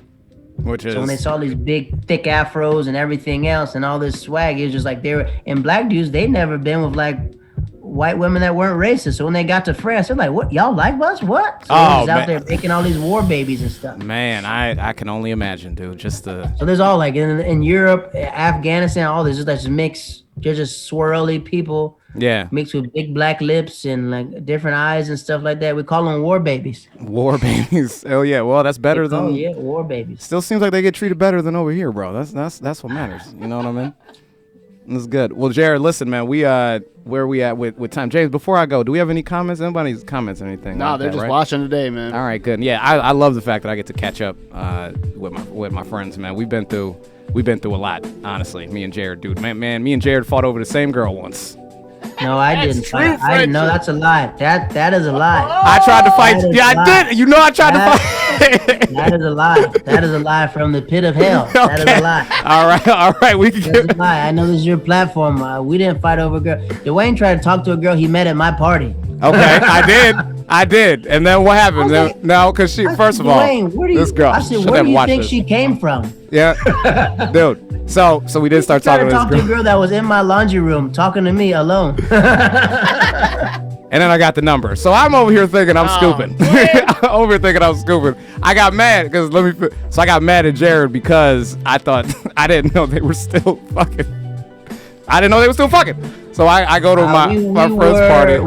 [SPEAKER 1] which is
[SPEAKER 3] So when they saw these big thick afros and everything else and all this swag, it was just like they were. And black dudes, they never been with like white women that weren't racist. So when they got to France, they're like, "What? Y'all like us? What?" So they're just out there making all these war babies and stuff.
[SPEAKER 1] man. I can only imagine, dude. Just the
[SPEAKER 3] So there's all like in Europe, Afghanistan, all this just mix. They're just swirly people
[SPEAKER 1] yeah
[SPEAKER 3] mixed with big black lips and like different eyes and stuff like that. We call them war babies.
[SPEAKER 1] war babies. Oh yeah, well that's better
[SPEAKER 3] Oh
[SPEAKER 1] than.
[SPEAKER 3] yeah, war babies.
[SPEAKER 1] Still seems like they get treated better than over here, bro. That's what matters. You know what I mean? That's good. Well, Jared, listen, man. We where are we at with time? James, before I go, do we have any comments? Anybody's comments or anything?
[SPEAKER 2] No,
[SPEAKER 1] like
[SPEAKER 2] they're
[SPEAKER 1] that,
[SPEAKER 2] just
[SPEAKER 1] right?
[SPEAKER 2] watching today, man.
[SPEAKER 1] All right, good. Yeah, I love the fact that I get to catch up with my friends, man. We've been through a lot, honestly. Me and Jared, dude. Man, me and Jared fought over the same girl once.
[SPEAKER 3] No, I
[SPEAKER 2] That's
[SPEAKER 3] didn't.
[SPEAKER 2] true
[SPEAKER 3] I didn't know.
[SPEAKER 2] friendship.
[SPEAKER 3] That's a lie. That is a lie.
[SPEAKER 1] I tried to fight.
[SPEAKER 3] That is
[SPEAKER 1] Yeah,
[SPEAKER 3] a
[SPEAKER 1] I
[SPEAKER 3] lie.
[SPEAKER 1] did. You know, I tried to
[SPEAKER 3] That-
[SPEAKER 1] fight.
[SPEAKER 3] That is a lie. That is a lie from the pit of hell. That is
[SPEAKER 1] Okay.
[SPEAKER 3] a lie.
[SPEAKER 1] All right. We can
[SPEAKER 3] That's
[SPEAKER 1] get.
[SPEAKER 3] a lie. I know this is your platform. We didn't fight over a girl. Dwayne tried to talk to a girl he met at my party.
[SPEAKER 1] Okay, I did. And then what happened?
[SPEAKER 3] I was like-
[SPEAKER 1] No, because she,
[SPEAKER 3] I said,
[SPEAKER 1] first of all,
[SPEAKER 3] Dwayne, where do you,
[SPEAKER 1] this girl.
[SPEAKER 3] I said,
[SPEAKER 1] should
[SPEAKER 3] where
[SPEAKER 1] have
[SPEAKER 3] do you
[SPEAKER 1] watched
[SPEAKER 3] think
[SPEAKER 1] this.
[SPEAKER 3] she came from?
[SPEAKER 1] Yeah, dude. So we did start
[SPEAKER 3] Tried
[SPEAKER 1] talking
[SPEAKER 3] to
[SPEAKER 1] to
[SPEAKER 3] talk
[SPEAKER 1] this
[SPEAKER 3] to a
[SPEAKER 1] girl,
[SPEAKER 3] girl that was in my laundry room talking to me alone.
[SPEAKER 1] and then I got the number. So I'm over here thinking I'm scooping. I'm over here thinking I'm scooping. I got mad because So I got mad at Jared because I thought I didn't know they were still fucking. I didn't know they were still fucking. So I go to my friend's party.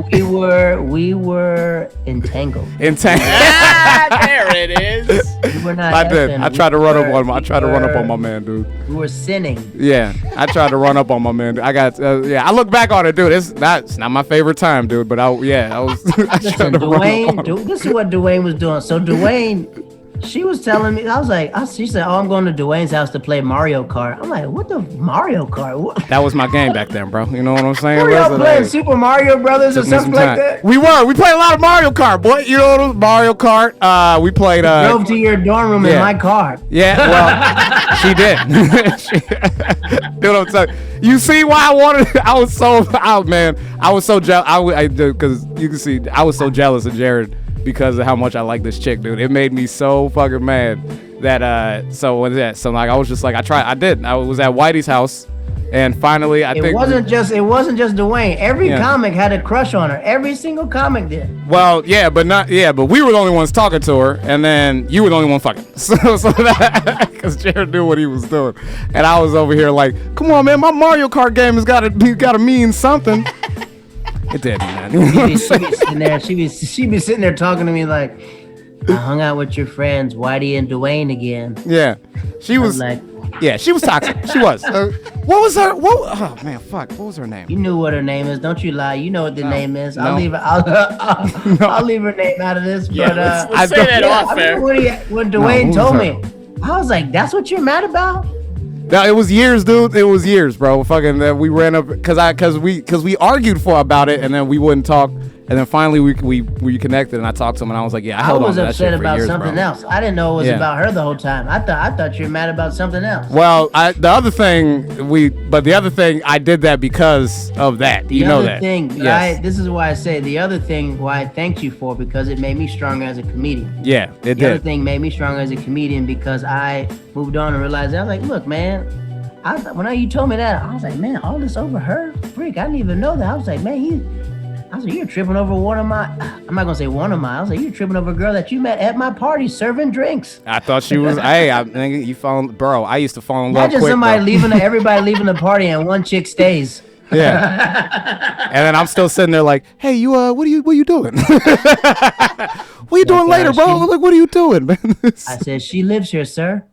[SPEAKER 3] We were entangled.
[SPEAKER 1] In town.
[SPEAKER 2] There it is.
[SPEAKER 3] We were not.
[SPEAKER 1] I did.
[SPEAKER 3] effing.
[SPEAKER 1] I tried to run up on
[SPEAKER 3] We
[SPEAKER 1] my
[SPEAKER 3] were-
[SPEAKER 1] man, dude.
[SPEAKER 3] We were sinning.
[SPEAKER 1] Yeah, I tried to run up on my man. Dude. I got. I look back on it, dude. It's not my favorite time, dude. But I was. I
[SPEAKER 3] Listen,
[SPEAKER 1] tried to run up
[SPEAKER 3] Dwayne,
[SPEAKER 1] on him.
[SPEAKER 3] this is what Dwayne was doing. So Dwayne, she was telling me, I was like, she said, "Oh, I'm going to Dwayne's house to play Mario Kart." I'm like, "What the Mario Kart? What?
[SPEAKER 1] That was my game back then, bro. You know what I'm saying?
[SPEAKER 3] Were y'all
[SPEAKER 1] Listen,
[SPEAKER 3] playing
[SPEAKER 1] hey,
[SPEAKER 3] Super Mario Brothers or
[SPEAKER 1] took me some
[SPEAKER 3] something like
[SPEAKER 1] time.
[SPEAKER 3] that?"
[SPEAKER 1] We played a lot of Mario Kart, boy. You know what it was? Mario Kart. We played.
[SPEAKER 3] Drove to your dorm room in
[SPEAKER 1] yeah.
[SPEAKER 3] my car.
[SPEAKER 1] Yeah, well, she did. Dude, I'm telling you, see why I wanted? I was so, man, I was so jealous. Because you can see, I was so jealous of Jared because of how much I like this chick, dude. It made me so fucking mad that so like I was just like I was at Whitey's house, and finally
[SPEAKER 3] It wasn't just Dwayne. Every comic had a crush on her. Every single comic did.
[SPEAKER 1] Well, but we were the only ones talking to her, and then you were the only one fucking. So that because Jared knew what he was doing, and I was over here like, come on, man, my Mario Kart game has got to mean something. It did, man. You know what I'm
[SPEAKER 3] She'd be
[SPEAKER 1] saying?
[SPEAKER 3] sitting there. She'd be sitting there talking to me like, "I hung out with your friends Whitey and Dwayne again."
[SPEAKER 1] Yeah, she was
[SPEAKER 3] like,
[SPEAKER 1] yeah, she was toxic. She was. What was her? Oh man, fuck. What was her name?
[SPEAKER 3] "You knew what her name is. Don't you lie. You know what the name is. I'll
[SPEAKER 1] no.
[SPEAKER 3] leave her. I'll leave her name out of this."
[SPEAKER 2] Yeah,
[SPEAKER 3] But
[SPEAKER 2] let's
[SPEAKER 1] I
[SPEAKER 2] say
[SPEAKER 1] don't-
[SPEAKER 2] that
[SPEAKER 3] yeah,
[SPEAKER 2] off
[SPEAKER 3] I
[SPEAKER 2] there.
[SPEAKER 3] remember when
[SPEAKER 1] who
[SPEAKER 3] Dwayne
[SPEAKER 1] was
[SPEAKER 3] told
[SPEAKER 1] her?
[SPEAKER 3] me, I was like, "That's what you're mad about?"
[SPEAKER 1] No, it was years, dude. It was years, bro. Fucking that we ran up because we argued about it, and then we wouldn't talk, And then finally we reconnected, and I talked to him, and I was like, yeah, I
[SPEAKER 3] I
[SPEAKER 1] held on
[SPEAKER 3] was
[SPEAKER 1] to that
[SPEAKER 3] upset
[SPEAKER 1] shit for
[SPEAKER 3] about
[SPEAKER 1] years,
[SPEAKER 3] something
[SPEAKER 1] bro.
[SPEAKER 3] else. I didn't know it was
[SPEAKER 1] Yeah.
[SPEAKER 3] about her the whole time. I thought you were mad about something else.
[SPEAKER 1] Well, the other thing I did that because of that. You
[SPEAKER 3] The
[SPEAKER 1] know
[SPEAKER 3] other
[SPEAKER 1] that.
[SPEAKER 3] thing,
[SPEAKER 1] Yes.
[SPEAKER 3] this is why I say the other thing why I thanked you for, because it made me stronger as a comedian.
[SPEAKER 1] Yeah, it
[SPEAKER 3] The other
[SPEAKER 1] did.
[SPEAKER 3] thing made me stronger as a comedian because I moved on and realized I was like, look, man, when you told me that, I was like, man, all this over her? Freak, I didn't even know that. I was like, man, you're tripping over one of my, I'm not gonna say one of my, I was like, you're tripping over a girl that you met at my party serving drinks.
[SPEAKER 1] I thought she was. Hey, nigga, you bro. I used to fall in love
[SPEAKER 3] Imagine
[SPEAKER 1] quick.
[SPEAKER 3] somebody
[SPEAKER 1] Bro.
[SPEAKER 3] everybody leaving the party and one chick stays.
[SPEAKER 1] Yeah. And then I'm still sitting there like, hey, you what are you doing? What are you doing later, bro? Like, what are you doing, man?
[SPEAKER 3] I said, she lives here, sir.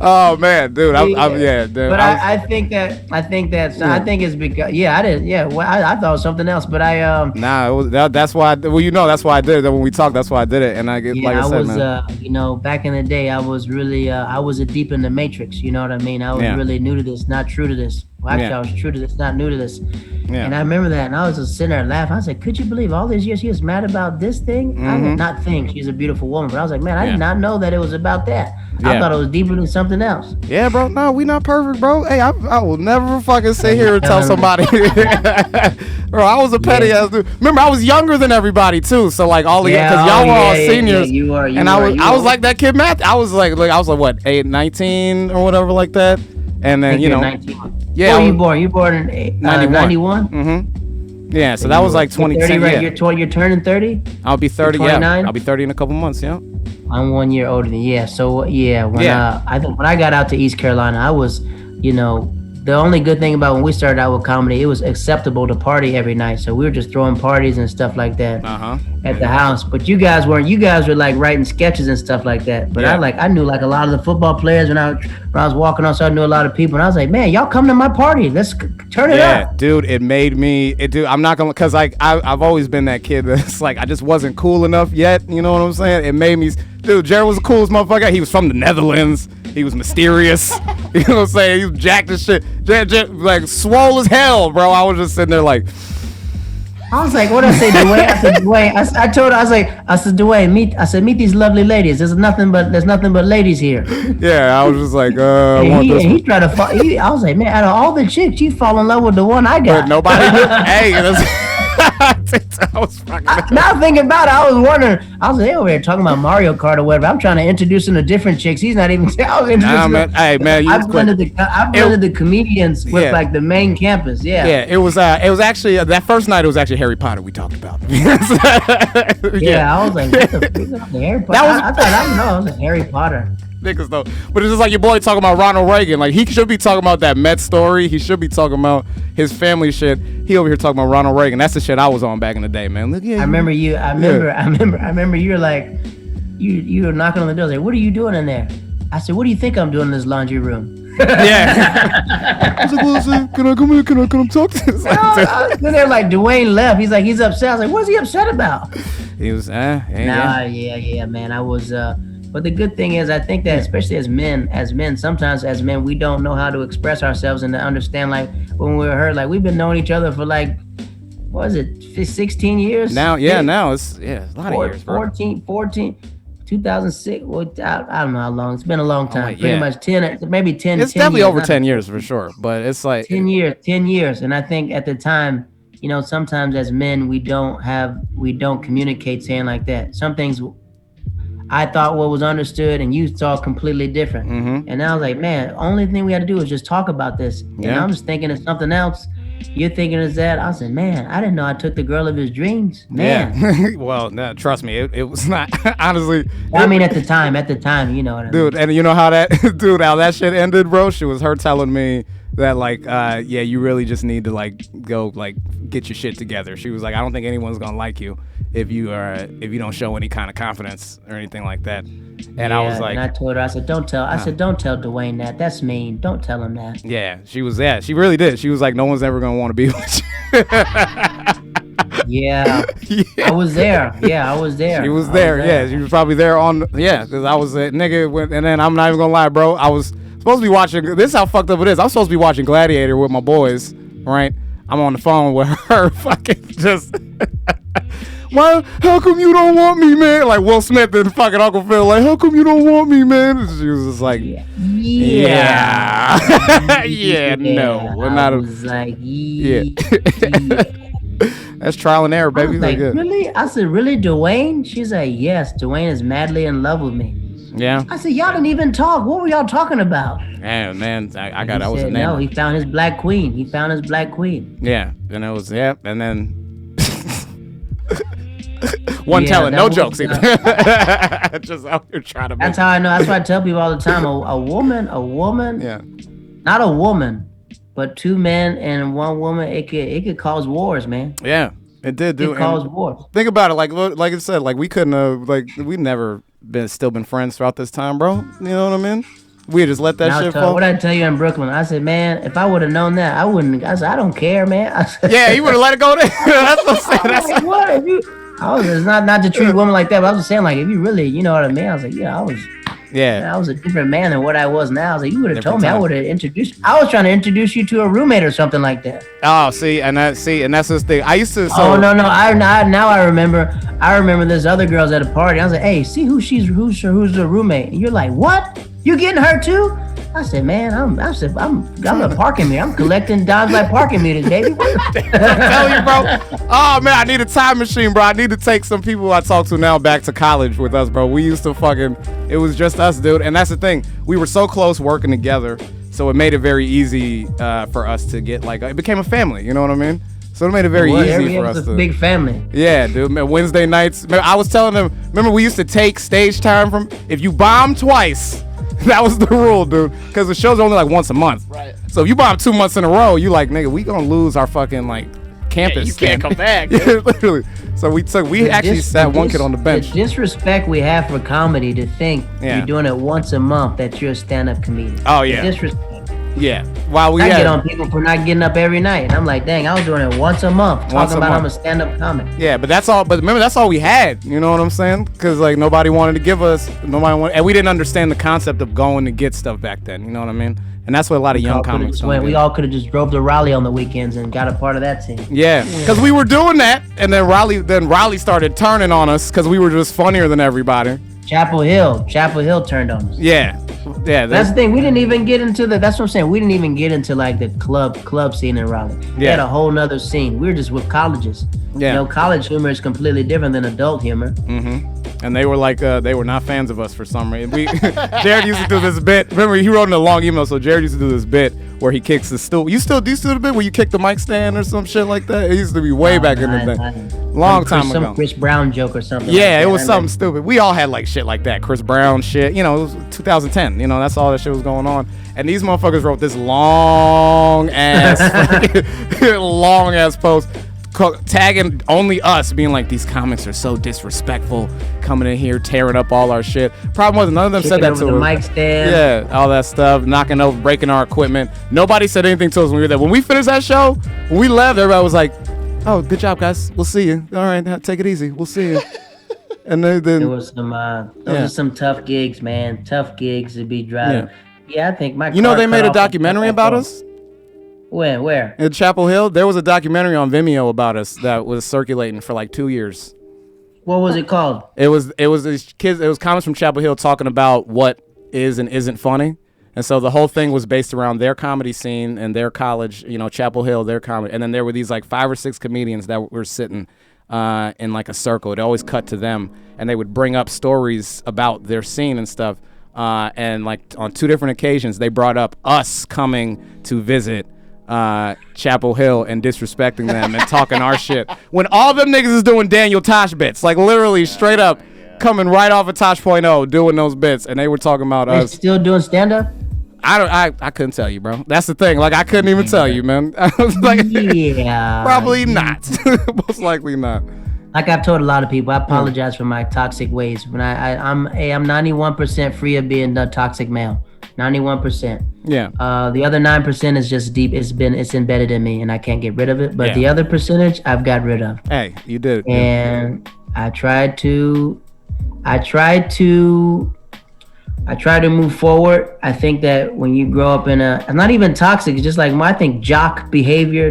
[SPEAKER 1] Oh man, dude, dude.
[SPEAKER 3] But I think it's because I didn't well, I thought it was something else, but
[SPEAKER 1] Nah, it was, that's why. That's why I did it. When we talked, that's why I did it. And I get like I said, man.
[SPEAKER 3] Back in the day, I was really I was deep in the matrix. You know what I mean? I was really new to this, not true to this. Well, actually, I was true to this, not new to this.
[SPEAKER 1] Yeah.
[SPEAKER 3] And I remember that, and I was just sitting there laughing. I was like, could you believe all these years she was mad about this thing? Not thing. She's a beautiful woman, but I was like, man, I did not know that it was about that. I thought it was deeper than something else.
[SPEAKER 1] Yeah, bro. No, we not perfect, bro. Hey, I will never fucking sit here and tell somebody. Bro, I was a petty ass dude. Remember, I was younger than everybody too. So like all the because y'all were all seniors.
[SPEAKER 3] You are.
[SPEAKER 1] I was like that kid Matt. I was like what 19 or whatever like that. And then
[SPEAKER 3] 19.
[SPEAKER 1] Yeah.
[SPEAKER 3] Where were you born? You born in 91?
[SPEAKER 1] Mm-hmm. Yeah, so that was like 2010.
[SPEAKER 3] Right?
[SPEAKER 1] Yeah.
[SPEAKER 3] You're turning 30?
[SPEAKER 1] I'll be 30.
[SPEAKER 3] You're 29?
[SPEAKER 1] Yeah, I'll be 30 in a couple months. Yeah.
[SPEAKER 3] I'm 1 year older than you. So I think when I got out to East Carolina, I was, the only good thing about when we started out with comedy, it was acceptable to party every night. So we were just throwing parties and stuff like that at the house. But you guys weren't. You guys were like writing sketches and stuff like that. But I knew like a lot of the football players when I was walking on. So I knew a lot of people, and I was like, man, y'all come to my party. Let's turn it up.
[SPEAKER 1] Yeah, dude, it made me. Dude, I'm not gonna, cause like I've always been that kid that's like I just wasn't cool enough yet. You know what I'm saying? It made me. Dude, Jared was the coolest motherfucker. He was from the Netherlands. He was mysterious. You know what I'm saying? He was jacked as shit. Like swole as hell, bro. I was just sitting there like.
[SPEAKER 3] I was like, what did I say, Dwayne? I said, Dwayne. I told her, I said, Dwayne, meet these lovely ladies. There's nothing but ladies here.
[SPEAKER 1] Yeah, I was just like,
[SPEAKER 3] he tried to fall. I was like, man, out of all the chicks, you fall in love with the one I got.
[SPEAKER 1] But nobody knew. Hey, I was fucking.
[SPEAKER 3] Now thinking about it, I was wondering. I was like, they over here talking about Mario Kart or whatever. I'm trying to introduce him to different chicks. He's not even. I was introducing
[SPEAKER 1] man. Hey, man,
[SPEAKER 3] I blended the comedians with like the main campus. Yeah.
[SPEAKER 1] Yeah, it was actually that first night. It was actually Harry Potter we talked about.
[SPEAKER 3] Yeah, I was like, what the fuck? Harry Potter. I thought I know. I was like Harry Potter.
[SPEAKER 1] Niggas though, but it's just like your boy talking about Ronald Reagan. Like he should be talking about that Met story. He should be talking about his family shit. He over here talking about Ronald Reagan. That's the shit I was on back in the day, man. Look,
[SPEAKER 3] I remember you. I remember you were like, you were knocking on the door. Like, what are you doing in there? I said, what do you think I'm doing in this laundry room?
[SPEAKER 1] Yeah. I was like, well, can I come in? Can I come talk to this?
[SPEAKER 3] Then they're like, Dwayne left. He's like, he's upset. I was like, what's he upset about?
[SPEAKER 1] He was,
[SPEAKER 3] yeah, man. I was. But the good thing is, I think that especially as men, sometimes as men, we don't know how to express ourselves and to understand. Like when we were hurt, like we've been knowing each other for like, what is it, 16 years?
[SPEAKER 1] Now, now it's a lot of years, bro.
[SPEAKER 3] 14, 2006. Well, I don't know how long. It's been a long time.
[SPEAKER 1] Oh,
[SPEAKER 3] Pretty much 10, maybe 10.
[SPEAKER 1] It's
[SPEAKER 3] 10
[SPEAKER 1] definitely
[SPEAKER 3] years,
[SPEAKER 1] over 10 years for sure. But it's like
[SPEAKER 3] 10 years. And I think at the time, sometimes as men, we don't communicate saying like that. Some things I thought what was understood and you saw completely different.
[SPEAKER 1] Mm-hmm.
[SPEAKER 3] And I was like, man, only thing we had to do is just talk about this.
[SPEAKER 1] Yeah.
[SPEAKER 3] And I'm just thinking of something else. You're thinking of that. I said, man, I didn't know I took the girl of his dreams. Man.
[SPEAKER 1] Yeah. Well, no, trust me, it was not, honestly.
[SPEAKER 3] I mean, at the time, you know what I mean?
[SPEAKER 1] Dude, and you know how that shit ended, bro? She was her telling me that like, yeah, you really just need to like go like get your shit together. She was like, I don't think anyone's gonna like you if you don't show any kind of confidence or anything like that. And I was like,
[SPEAKER 3] and I told her, I said, don't tell Dwayne that. That's mean. Don't tell him that.
[SPEAKER 1] Yeah, she was. Yeah, she really did. She was like, no one's ever gonna want to be with you.
[SPEAKER 3] Yeah. I was there. Yeah, I was there.
[SPEAKER 1] She was there. Yeah, she was probably there on. Yeah, because I was a nigga. And then I'm not even gonna lie, bro. I was supposed to be watching. This is how fucked up it is. I'm supposed to be watching Gladiator with my boys, right? I'm on the phone with her, fucking just. Why? How come you don't want me, man? Like Will Smith and fucking Uncle Phil. Like, how come you don't want me, man? And she was just like, yeah, no, we're not.
[SPEAKER 3] I was like, yeah.
[SPEAKER 1] That's trial and error, baby.
[SPEAKER 3] I was like, really? I said, really, Dwayne? She's like, yes, Dwayne is madly in love with me.
[SPEAKER 1] Yeah.
[SPEAKER 3] I said, y'all didn't even talk. What were y'all talking about?
[SPEAKER 1] Man, I got. I was
[SPEAKER 3] said, no, he found his black queen.
[SPEAKER 1] Yeah, and it was and then. One telling, no jokes either. Just out here trying to.
[SPEAKER 3] That's how I know. That's why I tell people all the time. A woman.
[SPEAKER 1] Yeah.
[SPEAKER 3] Not a woman, but two men and one woman. It could cause wars, man.
[SPEAKER 1] Yeah, it did do.
[SPEAKER 3] It cause wars.
[SPEAKER 1] Think about it, like I said, like we couldn't have, like we never still been friends throughout this time, bro. You know what I mean? We just let that shit fall.
[SPEAKER 3] What I tell you in Brooklyn, I said, man, if I would have known that, I wouldn't. I said, I don't care, man. I said,
[SPEAKER 1] yeah, you would have let it go there. That's what I'm saying. That's
[SPEAKER 3] what if you. I was not to treat a woman like that, but I was just saying, like, if you really, you know what I mean? I was like, yeah, I was a different man than what I was now. I was like, you would have told me, I would have introduced. I was trying to introduce you to a roommate or something like that.
[SPEAKER 1] Oh, and that's this thing. I used to.
[SPEAKER 3] Oh no, now I remember. I remember there's other girls at a party. I was like, hey, see who's the roommate? And you're like, what? You getting her too? I said, man, I'm a parking meter. I'm collecting dimes like parking meters, baby.
[SPEAKER 1] I'm telling you, bro. Oh man, I need a time machine, bro. I need to take some people I talk to now back to college with us, bro. We used to it was just us, dude. And that's the thing. We were so close working together, so it made it very easy for us to get it became a family. You know what I mean? So it made it very easy for us to.
[SPEAKER 3] Big family.
[SPEAKER 1] Yeah, dude. Man, Wednesday nights. I was telling them. Remember, we used to take stage time from if you bomb twice. That was the rule, dude. Because the show's only like once a month.
[SPEAKER 2] Right.
[SPEAKER 1] So if you bomb 2 months in a row, you like, nigga, we gonna lose our fucking campus.
[SPEAKER 2] Yeah, you can't come back.
[SPEAKER 1] Yeah, literally. So we actually sat one kid on the bench.
[SPEAKER 3] The disrespect we have for comedy to think you're doing it once a month that you're a stand-up comedian.
[SPEAKER 1] Oh yeah.
[SPEAKER 3] The disrespect.
[SPEAKER 1] Yeah. While
[SPEAKER 3] I get on people for not getting up every night. And I'm like, dang, I was doing it once a month. Talking about I'm a stand-up comic.
[SPEAKER 1] Yeah, but that's all. But remember, that's all we had. You know what I'm saying? Because nobody wanted to give us. And we didn't understand the concept of going to get stuff back then. You know what I mean? And that's what a lot of young comics don't.
[SPEAKER 3] We all could have just drove to Raleigh on the weekends and got a part of that team.
[SPEAKER 1] Yeah, because we were doing that, and then Raleigh started turning on us because we were just funnier than everybody.
[SPEAKER 3] Chapel Hill turned on us.
[SPEAKER 1] Yeah.
[SPEAKER 3] That's the thing. We didn't even get into that's what I'm saying. We didn't even get into the club scene in Raleigh. We had a whole nother scene. We were just with colleges. Yeah. College humor is completely different than adult humor.
[SPEAKER 1] Mm-hmm. And they were they were not fans of us for some reason. Jared used to do this bit. Remember, he wrote in a long email, so Jared used to do this bit where he kicks the stool. Do you still do the bit where you kick the mic stand or some shit like that? It used to be way back in the day. Long time ago.
[SPEAKER 3] Some Chris Brown joke or something.
[SPEAKER 1] Yeah, it was something stupid. We all had shit like that. Chris Brown shit. It was 2010. That's all that shit was going on. And these motherfuckers wrote this long ass post tagging only us, being like, these comics are so disrespectful, coming in here tearing up all our shit. Problem was, none of them said that to us.
[SPEAKER 3] The mic stand.
[SPEAKER 1] Yeah, all that stuff, knocking over, breaking our equipment. Nobody said anything to us when we were there. When we finished that show, when we left, everybody was like, oh, good job, guys. We'll see you. All right, take it easy. We'll see you. And then
[SPEAKER 3] there was some those are some tough gigs, man. Tough gigs to be driving. Yeah, I think my.
[SPEAKER 1] They made a documentary about us.
[SPEAKER 3] When? Where?
[SPEAKER 1] In Chapel Hill. There was a documentary on Vimeo about us that was circulating for 2 years.
[SPEAKER 3] What was it called?
[SPEAKER 1] It was these kids. It was comics from Chapel Hill talking about what is and isn't funny. And so the whole thing was based around their comedy scene and their college, Chapel Hill, their comedy. And then there were these 5 or 6 comedians that were sitting in a circle. It always cut to them, and they would bring up stories about their scene and stuff. And on 2 different occasions, they brought up us coming to visit Chapel Hill and disrespecting them and talking our shit. When all them niggas is doing Daniel Tosh bits, literally straight up coming right off of Tosh.0 doing those bits, and they were talking about us.
[SPEAKER 3] Still doing stand-up?
[SPEAKER 1] I couldn't tell you, bro. That's the thing. I couldn't even tell you, man. I was
[SPEAKER 3] yeah.
[SPEAKER 1] Probably not. Most likely not.
[SPEAKER 3] Like I've told a lot of people, I apologize for my toxic ways. When I'm 91% free of being a toxic male. 91%.
[SPEAKER 1] Yeah.
[SPEAKER 3] The other 9% is just deep. It's embedded in me, and I can't get rid of it. But the other percentage, I've got rid of.
[SPEAKER 1] Hey, you did.
[SPEAKER 3] And I tried to I try to move forward. I think that when you grow up in a, not even toxic, it's just like I think jock behavior.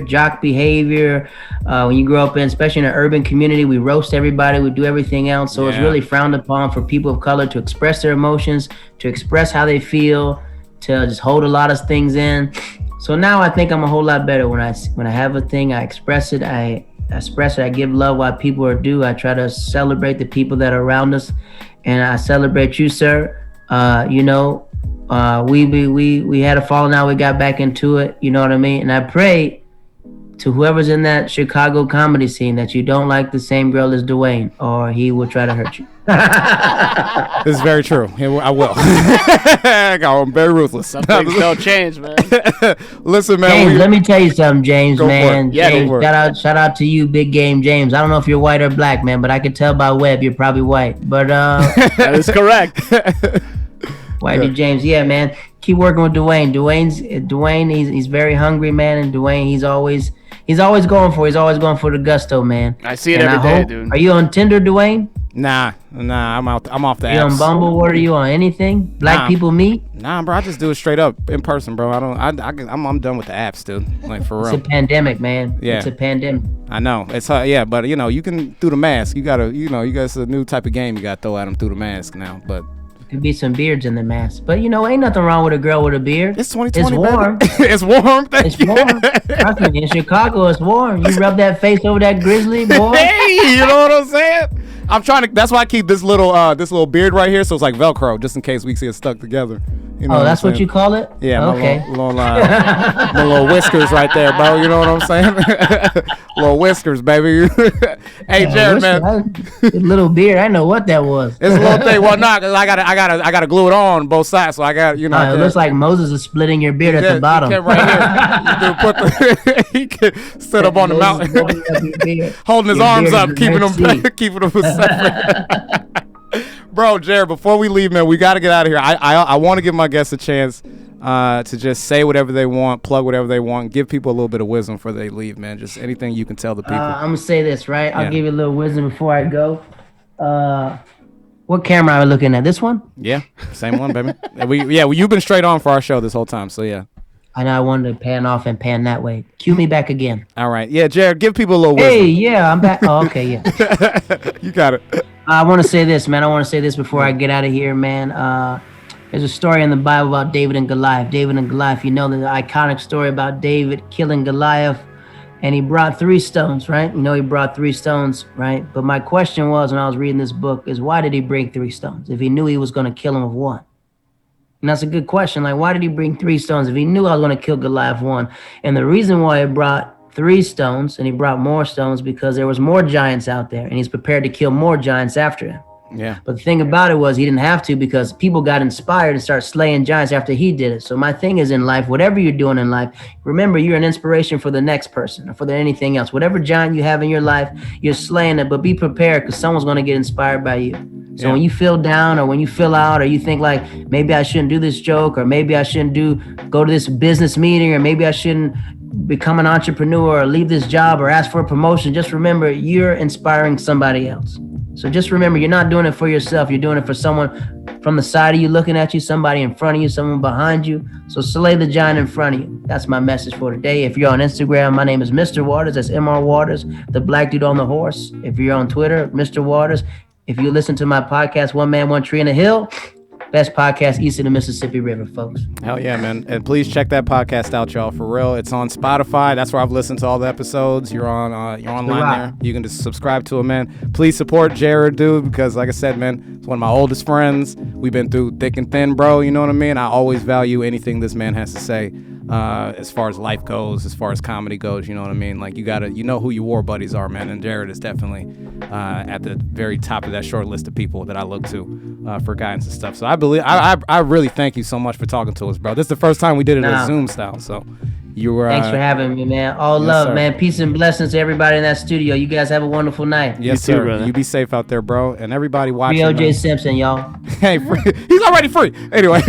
[SPEAKER 3] When you grow up in, especially in an urban community, we roast everybody, we do everything else. So it's really frowned upon for people of color to express their emotions, to express how they feel, to just hold a lot of things in. So now I think I'm a whole lot better when I have a thing, I express it. I give love while people are due. I try to celebrate the people that are around us, and I celebrate you, sir. We had a falling out, we got back into it, you know what I mean? And I pray to whoever's in that Chicago comedy scene that you don't like the same girl as Dwayne, or he will try to hurt you.
[SPEAKER 1] This is very true. I will. I'm very ruthless.
[SPEAKER 2] Some things don't change, man.
[SPEAKER 1] Listen, man.
[SPEAKER 3] James, let me tell you something, James, man.
[SPEAKER 2] Yeah,
[SPEAKER 3] James, shout out to you, Big Game James. I don't know if you're white or black, man, but I can tell by web you're probably white. But
[SPEAKER 2] that is correct.
[SPEAKER 3] Whitey James, yeah, man. Keep working with Dwayne. Dwayne, he's very hungry, man, and Dwayne, he's always going for the gusto, man.
[SPEAKER 2] I see it every day, dude.
[SPEAKER 3] Are you on Tinder, Dwayne?
[SPEAKER 1] Nah, I'm off the apps.
[SPEAKER 3] You on Bumble? What are you on? Anything? Black people meet?
[SPEAKER 1] Nah, bro, I just do it straight up in person, bro. I'm done with the apps, dude. Like, for real.
[SPEAKER 3] It's a pandemic, man. Yeah. It's a pandemic.
[SPEAKER 1] I know. It's but you can through the mask. You got it's a new type of game you gotta throw at them through the mask now, but
[SPEAKER 3] could be some beards in the mask, but ain't nothing wrong with a girl with a beard.
[SPEAKER 1] It's 2020.
[SPEAKER 3] It's warm.
[SPEAKER 1] It's warm.
[SPEAKER 3] It's warm. Trust me, in Chicago, it's warm. You rub that face over that grizzly, boy.
[SPEAKER 1] Hey, you know what I'm saying? I'm trying to. That's why I keep this little beard right here, so it's like Velcro, just in case we see it stuck together. You know
[SPEAKER 3] that's what you call it?
[SPEAKER 1] Yeah.
[SPEAKER 3] Okay.
[SPEAKER 1] My little whiskers right there, bro. You know what I'm saying? Little whiskers, baby. Hey, Jared, man.
[SPEAKER 3] Little beard. I know what that was.
[SPEAKER 1] It's a little thing. Well, not because I gotta glue it on both sides, so I got
[SPEAKER 3] it looks like Moses is splitting your beard at the bottom.
[SPEAKER 1] Right here. He can sit up on the mountain, holding his arms up, keeping them separate. Bro, Jared, before we leave, man, we got to get out of here. I want to give my guests a chance to just say whatever they want, plug whatever they want, give people a little bit of wisdom before they leave, man. Just anything you can tell the people.
[SPEAKER 3] I'm going to say this, right? I'll give you a little wisdom before I go. What camera are we looking at? This one?
[SPEAKER 1] Yeah, same one, baby. You've been straight on for our show this whole time, so yeah.
[SPEAKER 3] I know I wanted to pan off and pan that way. Cue me back again.
[SPEAKER 1] All right. Yeah, Jared, give people a little wisdom.
[SPEAKER 3] Hey, yeah, I'm back. Oh, okay, yeah.
[SPEAKER 1] You got it.
[SPEAKER 3] I want to say this, man. I want to say this before I get out of here, man. There's a story in the Bible about David and Goliath. David and Goliath, you know the iconic story about David killing Goliath, and he brought 3 stones, right? He brought 3 stones, right? But my question was, when I was reading this book, is why did he bring 3 stones if he knew he was going to kill him with 1? And that's a good question. Like, why did he bring 3 stones if he knew I was going to kill Goliath 1? And the reason why he brought 3 stones and he brought more stones because there was more giants out there, and he's prepared to kill more giants after him.
[SPEAKER 1] Yeah.
[SPEAKER 3] But the thing about it was he didn't have to, because people got inspired and started slaying giants after he did it. So my thing is, in life, whatever you're doing in life, remember you're an inspiration for the next person or for anything else. Whatever giant you have in your life, you're slaying it, but be prepared because someone's going to get inspired by you. So when you feel down or when you feel out or you think like, maybe I shouldn't do this joke or maybe I shouldn't go to this business meeting or maybe I shouldn't become an entrepreneur or leave this job or ask for a promotion, just remember you're inspiring somebody else. So just remember, you're not doing it for yourself. You're doing it for someone from the side of you looking at you, somebody in front of you, someone behind you. So slay the giant in front of you. That's my message for today. If you're on Instagram, my name is Mr. Waters. That's MR Waters, the black dude on the horse. If you're on Twitter, Mr. Waters. If you listen to my podcast, One Man, One Tree in a Hill, best podcast east of the Mississippi River, folks.
[SPEAKER 1] Hell yeah, man. And please check that podcast out, y'all, for real. It's on Spotify. That's where I've listened to all the episodes. You're online there. You can just subscribe to it, man. Please support Jared, dude, because like I said, man, it's one of my oldest friends. We've been through thick and thin, bro. You know what I mean? I always value anything this man has to say as far as life goes, as far as comedy goes. You know what I mean? Like, you know who your war buddies are, man. And Jared is definitely at the very top of that short list of people that I look to for guidance and stuff. So I really thank you so much for talking to us, bro. This is the first time we did it as Zoom style, so You were.
[SPEAKER 3] Thanks for having me, man. All
[SPEAKER 1] yes,
[SPEAKER 3] love,
[SPEAKER 1] sir.
[SPEAKER 3] man. Peace and blessings to everybody in that studio. You guys have a wonderful night.
[SPEAKER 1] Yes,
[SPEAKER 2] You too,
[SPEAKER 1] sir.
[SPEAKER 2] brother.
[SPEAKER 1] You be safe out there, bro, and everybody watching.
[SPEAKER 3] Free OJ
[SPEAKER 1] man.
[SPEAKER 3] Simpson, y'all.
[SPEAKER 1] Hey, free. He's already free. Anyway,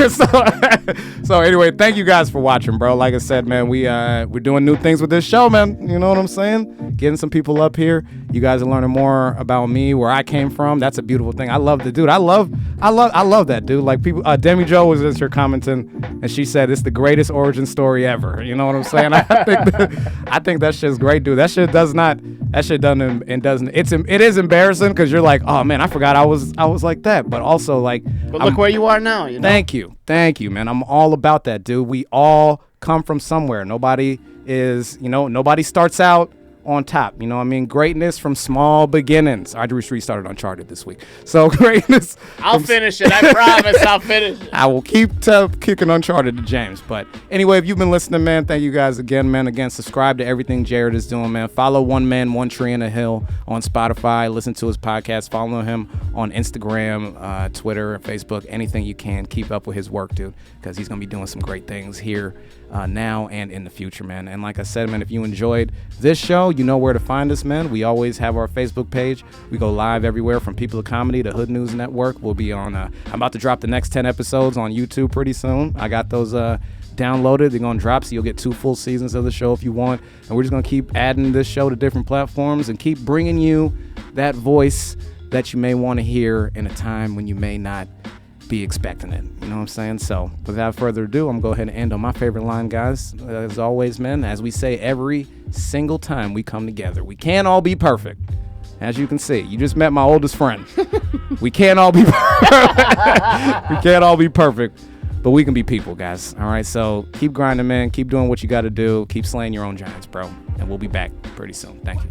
[SPEAKER 1] so anyway, thank you guys for watching, bro. Like I said, man, we're doing new things with this show, man. You know what I'm saying? Getting some people up here. You guys are learning more about me, where I came from. That's a beautiful thing. I love the dude. I love that dude. Like people, Demi Jo was just here commenting, and she said it's the greatest origin story ever. You know what I'm saying? I think that shit's great, dude. That shit doesn't. It is embarrassing because you're like, oh man, I forgot I was like that. But also like,
[SPEAKER 2] But look where you are now. You know?
[SPEAKER 1] Thank you, man. I'm all about that, dude. We all come from somewhere. Nobody starts out on top. You know what I mean? Greatness from small beginnings. I restarted Uncharted this week. So greatness.
[SPEAKER 2] I'll finish it. I promise I'll finish it.
[SPEAKER 1] I will keep kicking Uncharted to James. But anyway, if you've been listening, man, thank you guys again, man. Again, subscribe to everything Jared is doing, man. Follow One Man, One Tree in a Hill on Spotify. Listen to his podcast. Follow him on Instagram, Twitter, Facebook, anything you can. Keep up with his work, dude, because he's going to be doing some great things here now and in the future, man. And like I said, man, if you enjoyed this show, you know where to find us, man. We always have our Facebook page. We go live everywhere from People of Comedy to Hood News Network. We'll be on, I'm about to drop the next 10 episodes on YouTube pretty soon. I got those downloaded. They're going to drop, so you'll get 2 full seasons of the show if you want. And we're just going to keep adding this show to different platforms and keep bringing you that voice that you may want to hear in a time when you may not be expecting it. You know what I'm saying? So without further ado, I'm going to go ahead and end on my favorite line, guys. As always, man, as we say every single time we come together, we can't all be perfect. As you can see, you just met my oldest friend. We can't all be perfect. We can't all be perfect, but we can be people, guys. All right, so keep grinding, man. Keep doing what you got to do. Keep slaying your own giants, bro. And we'll be back pretty soon. Thank you.